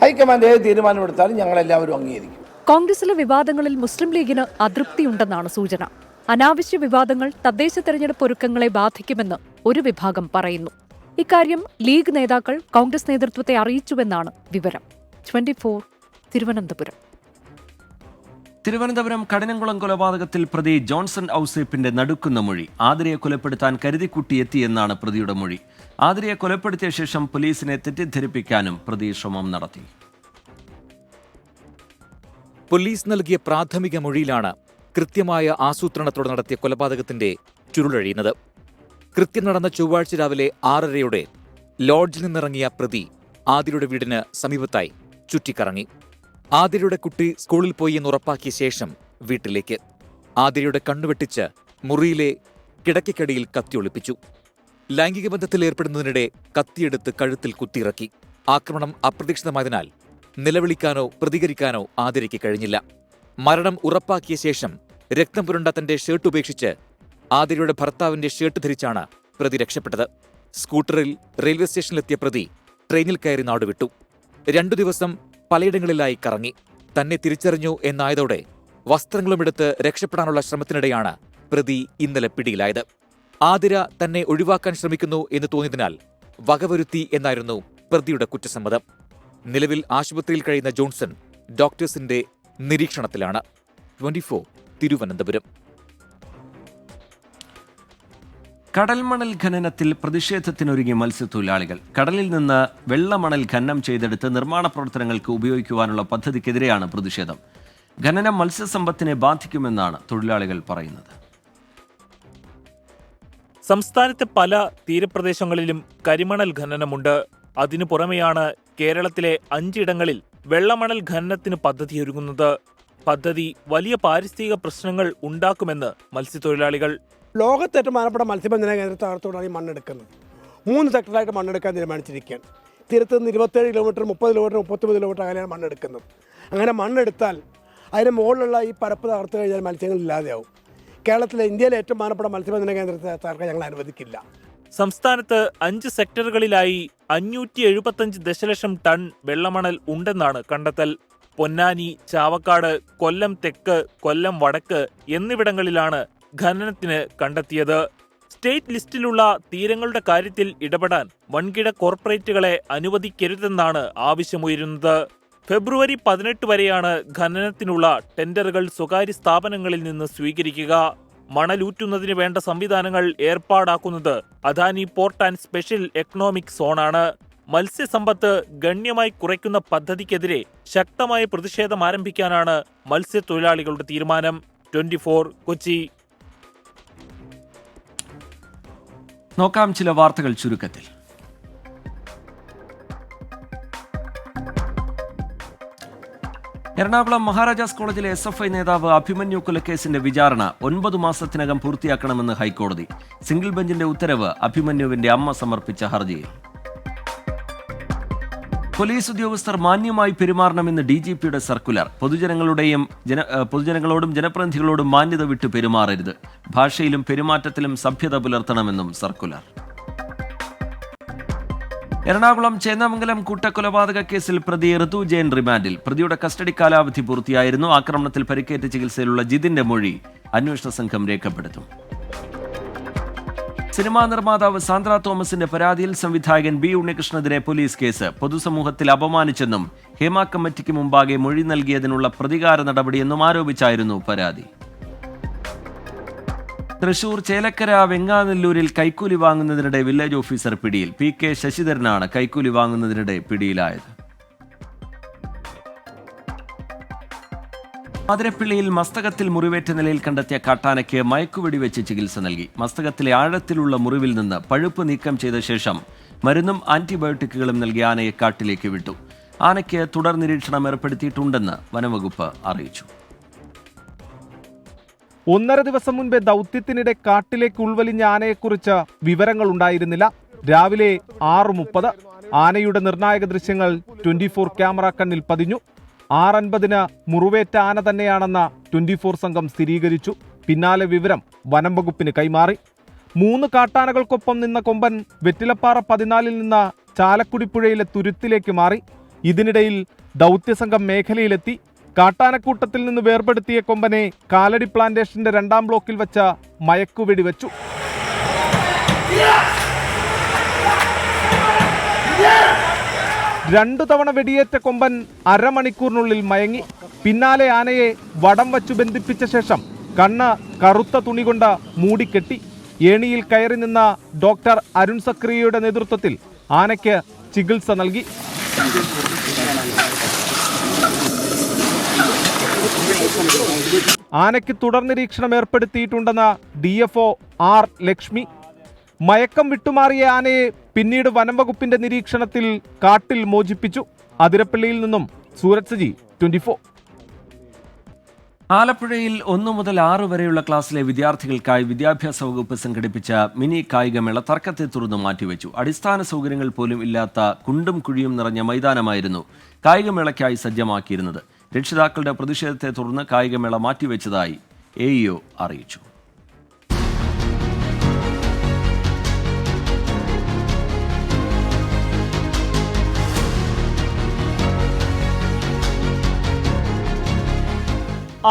ഹൈക്കമാൻഡ് ഏത് തീരുമാനമെടുത്താലും ഞങ്ങളെല്ലാവരും അംഗീകരിക്കും. കോൺഗ്രസിലെ വിവാദങ്ങളിൽ മുസ്ലിം ലീഗിന് അതൃപ്തിയുണ്ടെന്നാണ് സൂചന. അനാവശ്യ വിവാദങ്ങൾ തദ്ദേശ തെരഞ്ഞെടുപ്പ് ഒരുക്കങ്ങളെ ബാധിക്കുമെന്ന് ഒരു വിഭാഗം പറയുന്നു. ഇക്കാര്യം ലീഗ് നേതാക്കൾ കോൺഗ്രസ് നേതൃത്വത്തെ അറിയിച്ചുവെന്നാണ് വിവരം. 24 തിരുവനന്തപുരം. തിരുവനന്തപുരം കഠിനംകുളം കൊലപാതകത്തിൽ പ്രതി ജോൺസൺ ഔസേപ്പിന്റെ നടുക്കുന്ന മൊഴി. ആതിരയെ കൊലപ്പെടുത്താൻ കരുതിക്കുട്ടിയെത്തിയെന്നാണ് പ്രതിയുടെ മൊഴി. ആതിരയെ കൊലപ്പെടുത്തിയ ശേഷം പോലീസിനെ തെറ്റിദ്ധരിപ്പിക്കാനും പ്രതി ശ്രമം നടത്തി. പോലീസ് നൽകിയ പ്രാഥമിക മൊഴിയിലാണ് കൃത്യമായ ആസൂത്രണത്തോടെ നടത്തിയ കൊലപാതകത്തിന്റെ ചുരുളഴിയുന്നത്. കൃത്യം നടന്ന ചൊവ്വാഴ്ച രാവിലെ 6:30 ലോഡ്ജിൽ നിന്നിറങ്ങിയ പ്രതി ആതിരയുടെ വീടിന് സമീപത്തായി ചുറ്റിക്കറങ്ങി. ആതിരയുടെ കുട്ടി സ്കൂളിൽ പോയി എന്ന് ഉറപ്പാക്കിയ ശേഷം വീട്ടിലേക്ക്. ആതിരയുടെ കണ്ണുവെട്ടിച്ച് മുറിയിലെ കിടക്കക്കടിയിൽ കത്തി ഒളിപ്പിച്ചു. ലൈംഗിക ബന്ധത്തിൽ ഏർപ്പെടുന്നതിനിടെ കത്തിയെടുത്ത് കഴുത്തിൽ കുത്തിയിറക്കി. ആക്രമണം അപ്രതീക്ഷിതമായതിനാൽ നിലവിളിക്കാനോ പ്രതികരിക്കാനോ ആതിരയ്ക്ക് കഴിഞ്ഞില്ല. മരണം ഉറപ്പാക്കിയ ശേഷം രക്തം പുരണ്ട തന്റെ ഷർട്ട് ഉപേക്ഷിച്ച് ആതിരയുടെ ഭർത്താവിന്റെ ഷർട്ട് ധരിച്ചാണ് പ്രതി രക്ഷപ്പെട്ടത്. സ്കൂട്ടറിൽ റെയിൽവേ സ്റ്റേഷനിലെത്തിയ പ്രതി ട്രെയിനിൽ കയറി നാടുവിട്ടു. 2 ദിവസം പലയിടങ്ങളിലായി കറങ്ങി. തന്നെ തിരിച്ചറിഞ്ഞു എന്നായതോടെ വസ്ത്രങ്ങളുമെടുത്ത് രക്ഷപ്പെടാനുള്ള ശ്രമത്തിനിടെയാണ് പ്രതി ഇന്നലെ പിടിയിലായത്. ആതിര തന്നെ ഒഴിവാക്കാൻ ശ്രമിക്കുന്നു എന്ന് തോന്നിയതിനാൽ വകവരുത്തി എന്നായിരുന്നു പ്രതിയുടെ കുറ്റസമ്മതം. നിലവിൽ ആശുപത്രിയിൽ കഴിയുന്ന ജോൺസൺ ഡോക്ടേഴ്സിന്റെ നിരീക്ഷണത്തിലാണ്. 24 തിരുവനന്തപുരം. കടൽമണൽ ഖനനത്തിൽ പ്രതിഷേധത്തിനൊരുങ്ങിയ മത്സ്യത്തൊഴിലാളികൾ. കടലിൽ നിന്ന് വെള്ളമണൽ ഖനനം ചെയ്തെടുത്ത് നിർമ്മാണ പ്രവർത്തനങ്ങൾക്ക് ഉപയോഗിക്കുവാനുള്ള പദ്ധതിക്കെതിരെയാണ് പ്രതിഷേധം. ഖനനം മത്സ്യസമ്പത്തിനെ ബാധിക്കുമെന്നാണ് തൊഴിലാളികൾ പറയുന്നത്. സംസ്ഥാനത്തെ പല തീരപ്രദേശങ്ങളിലും കരിമണൽ ഖനനമുണ്ട്. അതിനു പുറമെയാണ് കേരളത്തിലെ 5 ഇടങ്ങളിൽ വെള്ളമണൽ ഖനനത്തിന് പദ്ധതിയൊരുങ്ങുന്നത്. പദ്ധതി വലിയ പാരിസ്ഥിതിക പ്രശ്നങ്ങൾ ഉണ്ടാക്കുമെന്ന് മത്സ്യത്തൊഴിലാളികൾ. ലോകത്ത് ഏറ്റവും പ്രധാനപ്പെട്ട മത്സ്യബന്ധന കേന്ദ്രത്തോടാണ് ഈ മണ്ണെടുക്കുന്നത്. 3 സെക്ടറായിട്ട് മണ്ണെടുക്കാൻ തീരുമാനിച്ചിരിക്കുകയാണ്. തീരത്ത് നിന്ന് 27 കിലോമീറ്റർ, 30 കിലോമീറ്റർ, 39 കിലോമീറ്റർ അങ്ങനെയാണ് മണ്ണെടുക്കുന്നത്. അങ്ങനെ മണ്ണെടുത്താൽ അതിന് മുകളിലുള്ള ഈ പരപ്പ് തകർത്ത് കഴിഞ്ഞാൽ മത്സ്യങ്ങൾ ഇല്ലാതെയാവും. കേരളത്തിലെ ഇന്ത്യയിലെ ഏറ്റവും പ്രധാനപ്പെട്ട മത്സ്യബന്ധന കേന്ദ്രത്തെ തകർക്കാൻ ഞങ്ങൾ അനുവദിക്കില്ല. സംസ്ഥാനത്ത് 5 സെക്ടറുകളിലായി 575 ദശലക്ഷം ടൺ വെള്ളമണൽ ഉണ്ടെന്നാണ് കണ്ടെത്തൽ. പൊന്നാനി, ചാവക്കാട്, കൊല്ലം തെക്ക്, കൊല്ലം വടക്ക് എന്നിവിടങ്ങളിലാണ് ഖനനത്തിന് കണ്ടെത്തിയത്. സ്റ്റേറ്റ് ലിസ്റ്റിലുള്ള തീരങ്ങളുടെ കാര്യത്തിൽ ഇടപെടാൻ വൻകിട കോർപ്പറേറ്റുകളെ അനുവദിക്കരുതെന്നാണ് ആവശ്യമുയരുന്നത്. ഫെബ്രുവരി 18 വരെയാണ് ഖനനത്തിനുള്ള ടെൻഡറുകൾ സ്വകാര്യ സ്ഥാപനങ്ങളിൽ നിന്ന് സ്വീകരിക്കുക. മണലൂറ്റുന്നതിന് വേണ്ട സംവിധാനങ്ങൾ ഏർപ്പാടാക്കുന്നത് Adani port and special economic സോണാണ്. മത്സ്യസമ്പത്ത് ഗണ്യമായി കുറയ്ക്കുന്ന പദ്ധതിക്കെതിരെ ശക്തമായ പ്രതിഷേധം ആരംഭിക്കാനാണ് മത്സ്യത്തൊഴിലാളികളുടെ തീരുമാനം. 24 കൊച്ചി. നോക്കാം ചില വാർത്തകൾ ചുരുക്കത്തിൽ. എറണാകുളം മഹാരാജാസ് കോളേജിലെ SFI നേതാവ് അഭിമന്യു കൊലക്കേസിന്റെ വിചാരണ 9 മാസത്തിനകം പൂർത്തിയാക്കണമെന്ന് ഹൈക്കോടതി. സിംഗിൾ ബെഞ്ചിന്റെ ഉത്തരവ് അഭിമന്യുവിന്റെ അമ്മ സമർപ്പിച്ച ഹർജിയിൽ. പോലീസ് ഉദ്യോഗസ്ഥർ മാന്യമായി പെരുമാറണമെന്ന് DGPയുടെ സർക്കുലർ. പൊതുജനങ്ങളോടും ജനപ്രതിനിധികളോടും മാന്യത വിട്ടു പെരുമാറരുത്. ഭാഷയിലും പെരുമാറ്റത്തിലും സഭ്യത പുലർത്തണമെന്നും സർക്കുലർ. എറണാകുളം ചേന്നമംഗലം കൂട്ടക്കൊലപാതക കേസിൽ പ്രതി ഋതു ജയൻ റിമാൻഡിൽ. പ്രതിയുടെ കസ്റ്റഡി കാലാവധി പൂർത്തിയായിരുന്നു. ആക്രമണത്തിൽ പരിക്കേറ്റ് ചികിത്സയിലുള്ള ജിതിന്റെ മൊഴി അന്വേഷണ സംഘം രേഖപ്പെടുത്തും. സിനിമാ നിർമ്മാതാവ് സാന്ദ്ര തോമസിന്റെ പരാതിയിൽ സംവിധായകൻ B ഉണ്ണികൃഷ്ണനെതിരെ പോലീസ് കേസ്. പൊതുസമൂഹത്തിൽ അപമാനിച്ചെന്നും ഹേമ കമ്മിറ്റിക്ക് മുമ്പാകെ മൊഴി നൽകിയതിനുള്ള പ്രതികാര നടപടിയെന്നും ആരോപിച്ചായിരുന്നു പരാതി. തൃശൂർ ചേലക്കര വെങ്ങാനല്ലൂരിൽ കൈക്കൂലി വാങ്ങുന്നതിനിടെ വില്ലേജ് ഓഫീസർ പിടിയിൽ. PK ശശിധരനാണ് കൈക്കൂലി വാങ്ങുന്നതിനിടെ പിടിയിലായത്. അതിരപ്പിള്ളിയിൽ മസ്തകത്തിൽ മുറിവേറ്റ നിലയിൽ കണ്ടെത്തിയ കാട്ടാനയ്ക്ക് മയക്കുവെടിവെച്ച് ചികിത്സ നൽകി. മസ്തകത്തിലെ ആഴത്തിലുള്ള മുറിവിൽ നിന്ന് പഴുപ്പ് നീക്കം ചെയ്ത ശേഷം മരുന്നും ആന്റിബയോട്ടിക്കുകളും നൽകി ആനയെ കാട്ടിലേക്ക് വിട്ടു. ആനയ്ക്ക് തുടർ നിരീക്ഷണം ഏർപ്പെടുത്തിയിട്ടുണ്ടെന്ന് വനംവകുപ്പ് അറിയിച്ചു. 1.5 ദിവസം മുൻപേ ദൗത്യത്തിനിടെ കാട്ടിലേക്ക് ഉൾവലിഞ്ഞ ആനയെക്കുറിച്ച് വിവരങ്ങൾ ഉണ്ടായിരുന്നില്ല. രാവിലെ 6:30 ആനയുടെ നിർണായക ദൃശ്യങ്ങൾ 24 ക്യാമറ കണ്ണിൽ പതിഞ്ഞു. 6:50 മുറിവേറ്റ ആന തന്നെയാണെന്ന് 24 സംഘം സ്ഥിരീകരിച്ചു. പിന്നാലെ വിവരം വനം വകുപ്പിന് കൈമാറി. 3 കാട്ടാനകൾക്കൊപ്പം നിന്ന കൊമ്പൻ വെറ്റിലപ്പാറ 14 നിന്ന് ചാലക്കുടിപ്പുഴയിലെ തുരുത്തിലേക്ക് മാറി. ഇതിനിടയിൽ ദൗത്യസംഘം മേഖലയിലെത്തി. കാട്ടാനക്കൂട്ടത്തിൽ നിന്ന് വേർപെടുത്തിയ കൊമ്പനെ കാലടി പ്ലാന്റേഷന്റെ 2ാം ബ്ലോക്കിൽ വെച്ച മയക്കുവെടി വെച്ചു. 2 തവണ വെടിയേറ്റ കൊമ്പൻ അരമണിക്കൂറിനുള്ളിൽ മയങ്ങി. പിന്നാലെ ആനയെ വടം വച്ചു ബന്ധിപ്പിച്ച ശേഷം കണ്ണ് കറുത്ത തുണി കൊണ്ട് മൂടിക്കെട്ടി. ഏണിയിൽ കയറി നിന്ന ഡോക്ടർ അരുൺ സക്രിയയുടെ നേതൃത്വത്തിൽ ആനയ്ക്ക് ചികിത്സ നൽകി. ആനയ്ക്ക് തുടർ നിരീക്ഷണം ഏർപ്പെടുത്തിയിട്ടുണ്ടെന്ന് DFO R ലക്ഷ്മി. മയക്കം വിട്ടുമാറിയ ആനയെ പിന്നീട് വനംവകുപ്പിന്റെ നിരീക്ഷണത്തിൽ കാട്ടിൽ മോചിപ്പിച്ചു. അതിരപ്പള്ളിയിൽ നിന്നും സൂരജ് സജി, 24. ആലപ്പുഴയിൽ 1 മുതൽ 6 വരെയുള്ള ക്ലാസ്സിലെ വിദ്യാർത്ഥികൾക്കായി വിദ്യാഭ്യാസ വകുപ്പ് സംഘടിപ്പിച്ച മിനി കായികമേള തർക്കത്തെ തുടർന്ന് മാറ്റിവെച്ചു. അടിസ്ഥാന സൗകര്യങ്ങൾ പോലും ഇല്ലാത്ത കുണ്ടും കുഴിയും നിറഞ്ഞ മൈതാനമായിരുന്നു കായികമേളയ്ക്കായി സജ്ജമാക്കിയിരുന്നത്. രക്ഷിതാക്കളുടെ പ്രതിഷേധത്തെ തുടർന്ന് കായികമേള മാറ്റിവെച്ചതായി AEO അറിയിച്ചു.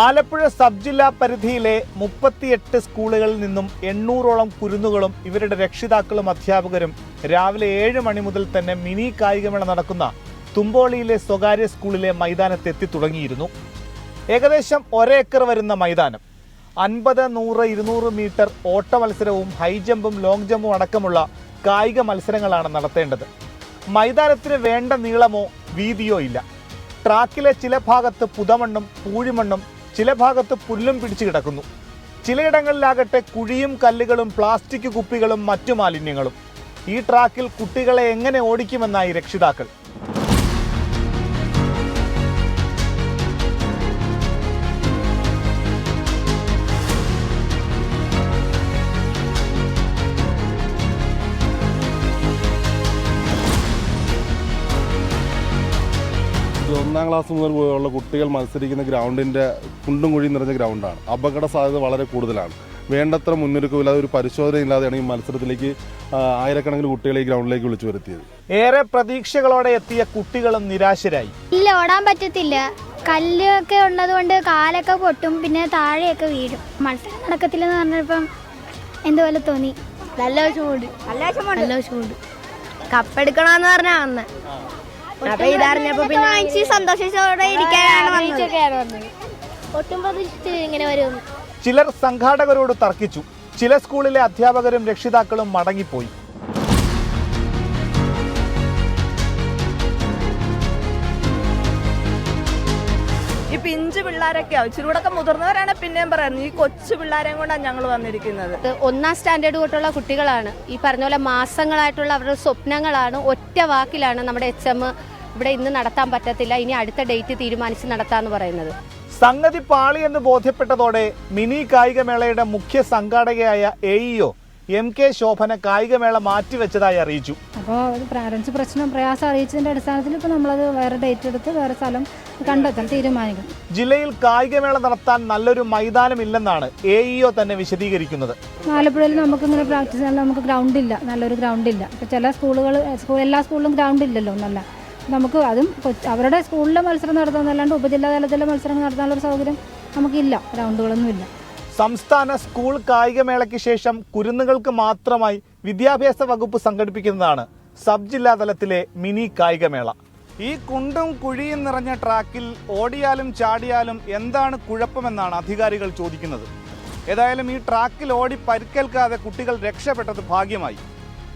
ആലപ്പുഴ സബ് ജില്ലാ പരിധിയിലെ 38 സ്കൂളുകളിൽ നിന്നും 800ഓളം കുരുന്നുകളും ഇവരുടെ രക്ഷിതാക്കളും അധ്യാപകരും രാവിലെ 7 മണി മുതൽ തന്നെ മിനി കായികമേള നടക്കുന്ന തുമ്പോളിയിലെ സ്വകാര്യ സ്കൂളിലെ മൈതാനത്തെത്തി തുടങ്ങിയിരുന്നു. ഏകദേശം 1 ഏക്കർ വരുന്ന മൈതാനം 50, 100, 200 മീറ്റർ ഓട്ട മത്സരവും ഹൈജമ്പും ലോങ് ജമ്പും അടക്കമുള്ള കായിക മത്സരങ്ങളാണ് നടത്തേണ്ടത്. മൈതാനത്തിന് വേണ്ട നീളമോ വീതിയോ ഇല്ല. ട്രാക്കിലെ ചില ഭാഗത്ത് പുതമണ്ണും പൂഴിമണ്ണും ചില ഭാഗത്ത് പുല്ലും പിടിച്ചു കിടക്കുന്നു. ചിലയിടങ്ങളിലാകട്ടെ കുഴിയും കല്ലുകളും പ്ലാസ്റ്റിക് കുപ്പികളും മറ്റു മാലിന്യങ്ങളും. ഈ ട്രാക്കിൽ കുട്ടികളെ എങ്ങനെ ഓടിക്കുമെന്നായി രക്ഷിതാക്കൾ. ഒന്നാം ക്ലാസ് മുതൽ ഉള്ള കുട്ടികൾ മത്സരിക്കുന്ന ഗ്രൗണ്ടിൻ്റെ കുണ്ടും കുഴിയും നിറഞ്ഞ ഗ്രൗണ്ടാണ്. അപകട സാധ്യത വളരെ കൂടുതലാണ്. വേണ്ടത്ര മുന്നൊരുക്കമില്ലാതെ ഒരു പരിശോധനയില്ലാതെയാണ് ഈ മത്സരത്തിലേക്ക് ആയിരക്കണക്കിന് കുട്ടികളെ ഈ ഗ്രൗണ്ടിലേക്ക് വിളിച്ചു വരുത്തിയത്. ഏറെ പ്രതീക്ഷകളോടെ എത്തിയ കുട്ടികളും നിരാശരായി. ഇല്ല, ഓടാൻ പറ്റത്തില്ല. കല്ലൊക്കെ ഉള്ളതുകൊണ്ട് കാലൊക്കെ പൊട്ടും, പിന്നെ താഴെയൊക്കെ വീഴും. മത്സരം നടക്കത്തില്ലെന്ന് പറഞ്ഞപ്പം എന്തുപോലെ തോന്നി. നല്ല ചൂട് കപ്പെടുക്കണമെന്ന് പറഞ്ഞാ വന്ന്. അപ്പൊ ഇതറിഞ്ഞപ്പോ പിന്നെ സന്തോഷത്തോടെ ഇരിക്കാനാണ് വന്നത്. ഒട്ടും പ്രതീക്ഷിച്ച് ഇങ്ങനെ വരും. ചിലർ സംഘാടകരോട് തർക്കിച്ചു. ചില സ്കൂളിലെ അധ്യാപകരും രക്ഷിതാക്കളും മടങ്ങിപ്പോയി. ഈ പിഞ്ചു പിള്ളേരൊക്കെ ഇച്ചിരൂടൊക്കെ മുതിർന്നവരാണ് പിന്നെയും പറയുന്നത്. ഈ കൊച്ചു പിള്ളേരെയും കൊണ്ടാണ് ഞങ്ങൾ വന്നിരിക്കുന്നത്. 1ാം സ്റ്റാൻഡേർഡ് തൊട്ടുള്ള കുട്ടികളാണ്. ഈ പറഞ്ഞ പോലെ മാസങ്ങളായിട്ടുള്ള അവരുടെ സ്വപ്നങ്ങളാണ് ഒറ്റ വാക്കിലാണ് നമ്മുടെ HM ഇവിടെ ഇന്ന് നടത്താൻ പറ്റത്തില്ല, ഇനി അടുത്ത ഡേറ്റ് തീരുമാനിച്ച് നടത്താമെന്ന് പറയുന്നത്. സംഗതി പാളി എന്ന് ബോധ്യപ്പെട്ടതോടെ മിനി കായികമേളയുടെ മുഖ്യ സംഘാടകയായ AEO MK ശോഭന കായികമേള മാറ്റിവെച്ചതായി അറിയിച്ചു. അപ്പോൾ പാരൻസ് പ്രയാസം അറിയിച്ചതിൻ്റെ അടിസ്ഥാനത്തിൽ ഇപ്പോൾ നമ്മളത് വേറെ ഡേറ്റ് എടുത്ത് വേറെ സ്ഥലം കണ്ടെത്താൻ തീരുമാനിക്കും. ജില്ലയിൽ കായികമേള നടത്താൻ നല്ലൊരു മൈതാനം ഇല്ലെന്നാണ് AEO തന്നെ വിശദീകരിക്കുന്നത്. ആലപ്പുഴയിൽ നമുക്കിങ്ങനെ പ്രാക്ടീസ് ചെയ്യാൻ നമുക്ക് ഗ്രൗണ്ട് ഇല്ല, നല്ലൊരു ഗ്രൗണ്ട് ഇല്ല. ഇപ്പോൾ ചില എല്ലാ സ്കൂളിലും ഗ്രൗണ്ട് ഇല്ലല്ലോ നല്ല. നമുക്ക് അതും അവരുടെ സ്കൂളിലെ മത്സരം നടത്താന്നല്ലാണ്ട് ഉപജില്ലാ തലത്തിലെ മത്സരങ്ങൾ നടത്താനുള്ള സൗകര്യം നമുക്കില്ല, ഗ്രൗണ്ടുകളൊന്നുമില്ല. സംസ്ഥാന സ്കൂൾ കായികമേളയ്ക്ക് ശേഷം കുരുന്നുകൾക്ക് മാത്രമായി വിദ്യാഭ്യാസ വകുപ്പ് സംഘടിപ്പിക്കുന്നതാണ് സബ് ജില്ലാ തലത്തിലെ മിനി കായികമേള. ഈ കുണ്ടും കുഴിയും നിറഞ്ഞ ട്രാക്കിൽ ഓടിയാലും ചാടിയാലും എന്താണ് കുഴപ്പമെന്നാണ് അധികാരികൾ ചോദിക്കുന്നത്. ഏതായാലും ഈ ട്രാക്കിൽ ഓടി പരിക്കേൽക്കാതെ കുട്ടികൾ രക്ഷപ്പെട്ടത് ഭാഗ്യമായി.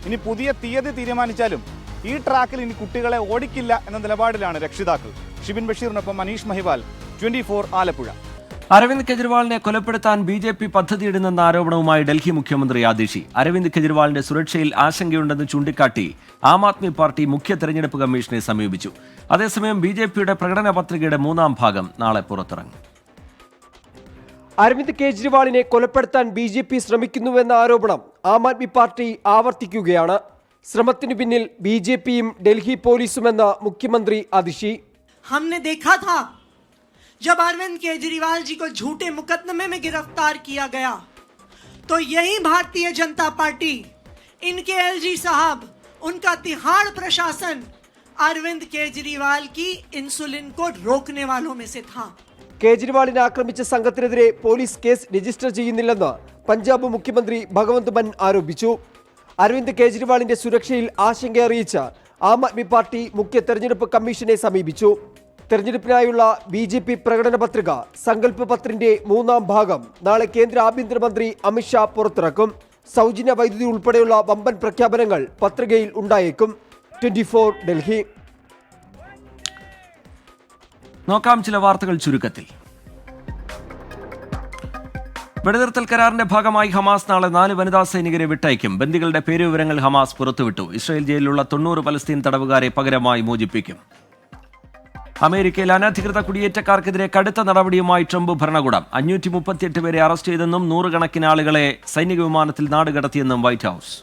ഇനി പുതിയ തീയതി തീരുമാനിച്ചാലും ഈ ട്രാക്കിൽ ഇനി കുട്ടികളെ ഓടിക്കില്ല എന്ന നിലപാടിലാണ് രക്ഷിതാക്കൾ. ഷിബിൻ ബഷീറിനൊപ്പം മനീഷ് മഹിവാൽ, 24 ആലപ്പുഴ. അരവിന്ദ് കെജ്രിവാളിനെ കൊലപ്പെടുത്താൻ BJP പദ്ധതിയിടുന്നെന്ന ആരോപണവുമായി ഡൽഹി മുഖ്യമന്ത്രി ആദിഷി. അരവിന്ദ് കെജ്രിവാളിന്റെ സുരക്ഷയിൽ ആശങ്കയുണ്ടെന്ന് ചൂണ്ടിക്കാട്ടി ആം ആദ്മി പാർട്ടി മുഖ്യ തെരഞ്ഞെടുപ്പ് കമ്മീഷനെ സമീപിച്ചു. അതേസമയം BJPയുടെ പ്രകടന പത്രികയുടെ 3ാം ഭാഗം നാളെ പുറത്തിറങ്ങും. അരവിന്ദ് കെജ്രിവാളിനെ കൊലപ്പെടുത്താൻ BJP ശ്രമിക്കുന്നുവെന്ന ആരോപണം ആം ആദ്മി പാർട്ടി ആവർത്തിക്കുകയാണ്. ശ്രമത്തിനു പിന്നിൽ BJPയും ഡൽഹി പോലീസുമെന്ന മുഖ്യമന്ത്രി ആദിഷി. हमने देखा था जब अरविंद केजरीवाल जी को झूठे मुकदमे में गिरफ्तार किया गया तो यही भारतीय जनता पार्टी, इनके LG साहब, उनका तिहाड़ प्रशासन अरविंद केजरीवाल की इंसुलिन को रोकने वालों में से था. കേജ്രിവാളിനെ ആക്രമിച്ച സംഘത്തിനെതിരെ പോലീസ് കേസ് രജിസ്റ്റർ ചെയ്യുന്നില്ലെന്ന് പഞ്ചാബ് മുഖ്യമന്ത്രി ഭഗവന്ത് മാൻ ആരോപിച്ചു. അരവിന്ദ് കെജ്രിവാളിന്റെ സുരക്ഷയിൽ ആശങ്ക അറിയിച്ച ആം ആദ്മി പാർട്ടി മുഖ്യ തെരഞ്ഞെടുപ്പ് കമ്മീഷനെ സമീപിച്ചു. തെരഞ്ഞെടുപ്പിനായുള്ള BJP പ്രകടന പത്രിക സങ്കല്പ പത്രിന്റെ 3ാം ഭാഗം നാളെ കേന്ദ്ര ആഭ്യന്തരമന്ത്രി അമിത്ഷാ പുറത്തിറക്കും. സൗജന്യ വൈദ്യുതി ഉൾപ്പെടെയുള്ള വമ്പൻ പ്രഖ്യാപനങ്ങൾ പത്രികയിൽ ഉണ്ടായേക്കും. 24 ഡൽഹി. നോക്കാം ചില വാർത്തകൾ ചുരുക്കത്തിൽ. വെടിനിർത്തൽ കരാറിന്റെ ഭാഗമായി ഹമാസ് നാളെ 4 വനിതാ സൈനികരെ വിട്ടയക്കും. ബന്ദികളുടെ പേരുവിവരങ്ങൾ ഹമാസ് പുറത്തുവിട്ടു. ഇസ്രായേൽ ജയിലിലുള്ള 90 പലസ്തീൻ തടവുകാരെ പകരമായി മോചിപ്പിക്കും. അമേരിക്കയിൽ അനധികൃത കുടിയേറ്റക്കാർക്കെതിരെ കടുത്ത നടപടിയുമായി ട്രംപ് ഭരണകൂടം. 538 പേരെ അറസ്റ്റ് ചെയ്തെന്നും 100 കണക്കിന് ആളുകളെ സൈനിക വിമാനത്തിൽ നാടുകടത്തിയെന്നും വൈറ്റ് ഹൌസ്.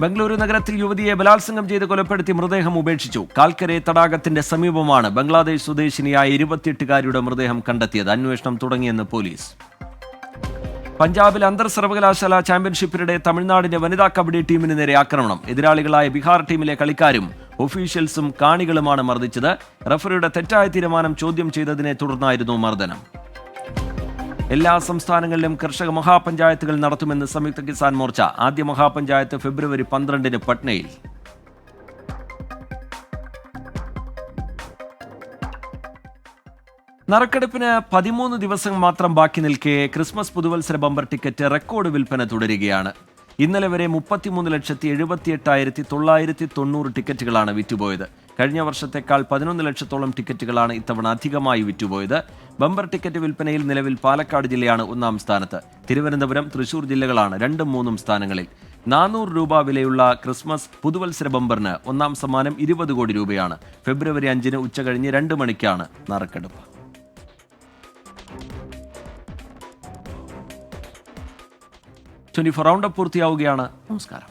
ബംഗളൂരു നഗരത്തിൽ യുവതിയെ ബലാത്സംഗം ചെയ്ത് കൊലപ്പെടുത്തി മൃതദേഹം ഉപേക്ഷിച്ചു. കാൽക്കരെ തടാകത്തിന്റെ സമീപമാണ് ബംഗ്ലാദേശ് സ്വദേശിനിയായ 28-കാരിയുടെ മൃതദേഹം കണ്ടെത്തിയത്. അന്വേഷണം തുടങ്ങിയെന്ന് പോലീസ്. പഞ്ചാബിൽ അന്തർ സർവകലാശാല ചാമ്പ്യൻഷിപ്പിനിടെ തമിഴ്നാടിന്റെ വനിതാ കബഡി ടീമിന് നേരെ ആക്രമണം. എതിരാളികളായ ബീഹാർ ടീമിലെ കളിക്കാരും ഒഫീഷ്യൽസും കാണികളുമാണ് മർദ്ദിച്ചത്. റഫറിയുടെ തെറ്റായ തീരുമാനം ചോദ്യം ചെയ്തതിനെ തുടർന്നായിരുന്നു മർദ്ദനം. എല്ലാ സംസ്ഥാനങ്ങളിലും കർഷക മഹാപഞ്ചായത്തുകൾ നടത്തുമെന്ന് സംയുക്ത കിസാൻ മോർച്ച. ആദ്യ മഹാപഞ്ചായത്ത് ഫെബ്രുവരി 12-ന് പട്നയിൽ. നറുക്കെടുപ്പിന് 13 ദിവസം മാത്രം ബാക്കി നിൽക്കെ ക്രിസ്മസ് പുതുവത്സര ബമ്പർ ടിക്കറ്റ് റെക്കോർഡ് വിൽപ്പന തുടരുകയാണ്. ഇന്നലെ വരെ 33,78,990 ടിക്കറ്റുകളാണ് വിറ്റുപോയത്. കഴിഞ്ഞ വർഷത്തേക്കാൾ 11 ലക്ഷത്തോളം ടിക്കറ്റുകളാണ് ഇത്തവണ അധികമായി വിറ്റുപോയത്. ബമ്പർ ടിക്കറ്റ് വിൽപ്പനയിൽ നിലവിൽ പാലക്കാട് ജില്ലയാണ് 1ാം സ്ഥാനത്ത്. തിരുവനന്തപുരം, തൃശൂർ ജില്ലകളാണ് 2ഉം 3ഉം സ്ഥാനങ്ങളിൽ. 400 രൂപ വിലയുള്ള ക്രിസ്മസ് പുതുവത്സര ബമ്പറിന് 1ാം സമ്മാനം 20 കോടി രൂപയാണ്. ഫെബ്രുവരി 5-ന് ഉച്ചകഴിഞ്ഞ് 2 മണിക്കാണ് നറുക്കെടുപ്പ്. 24 റൗണ്ടപ്പ് പൂർത്തിയാവുകയാണ്. നമസ്കാരം.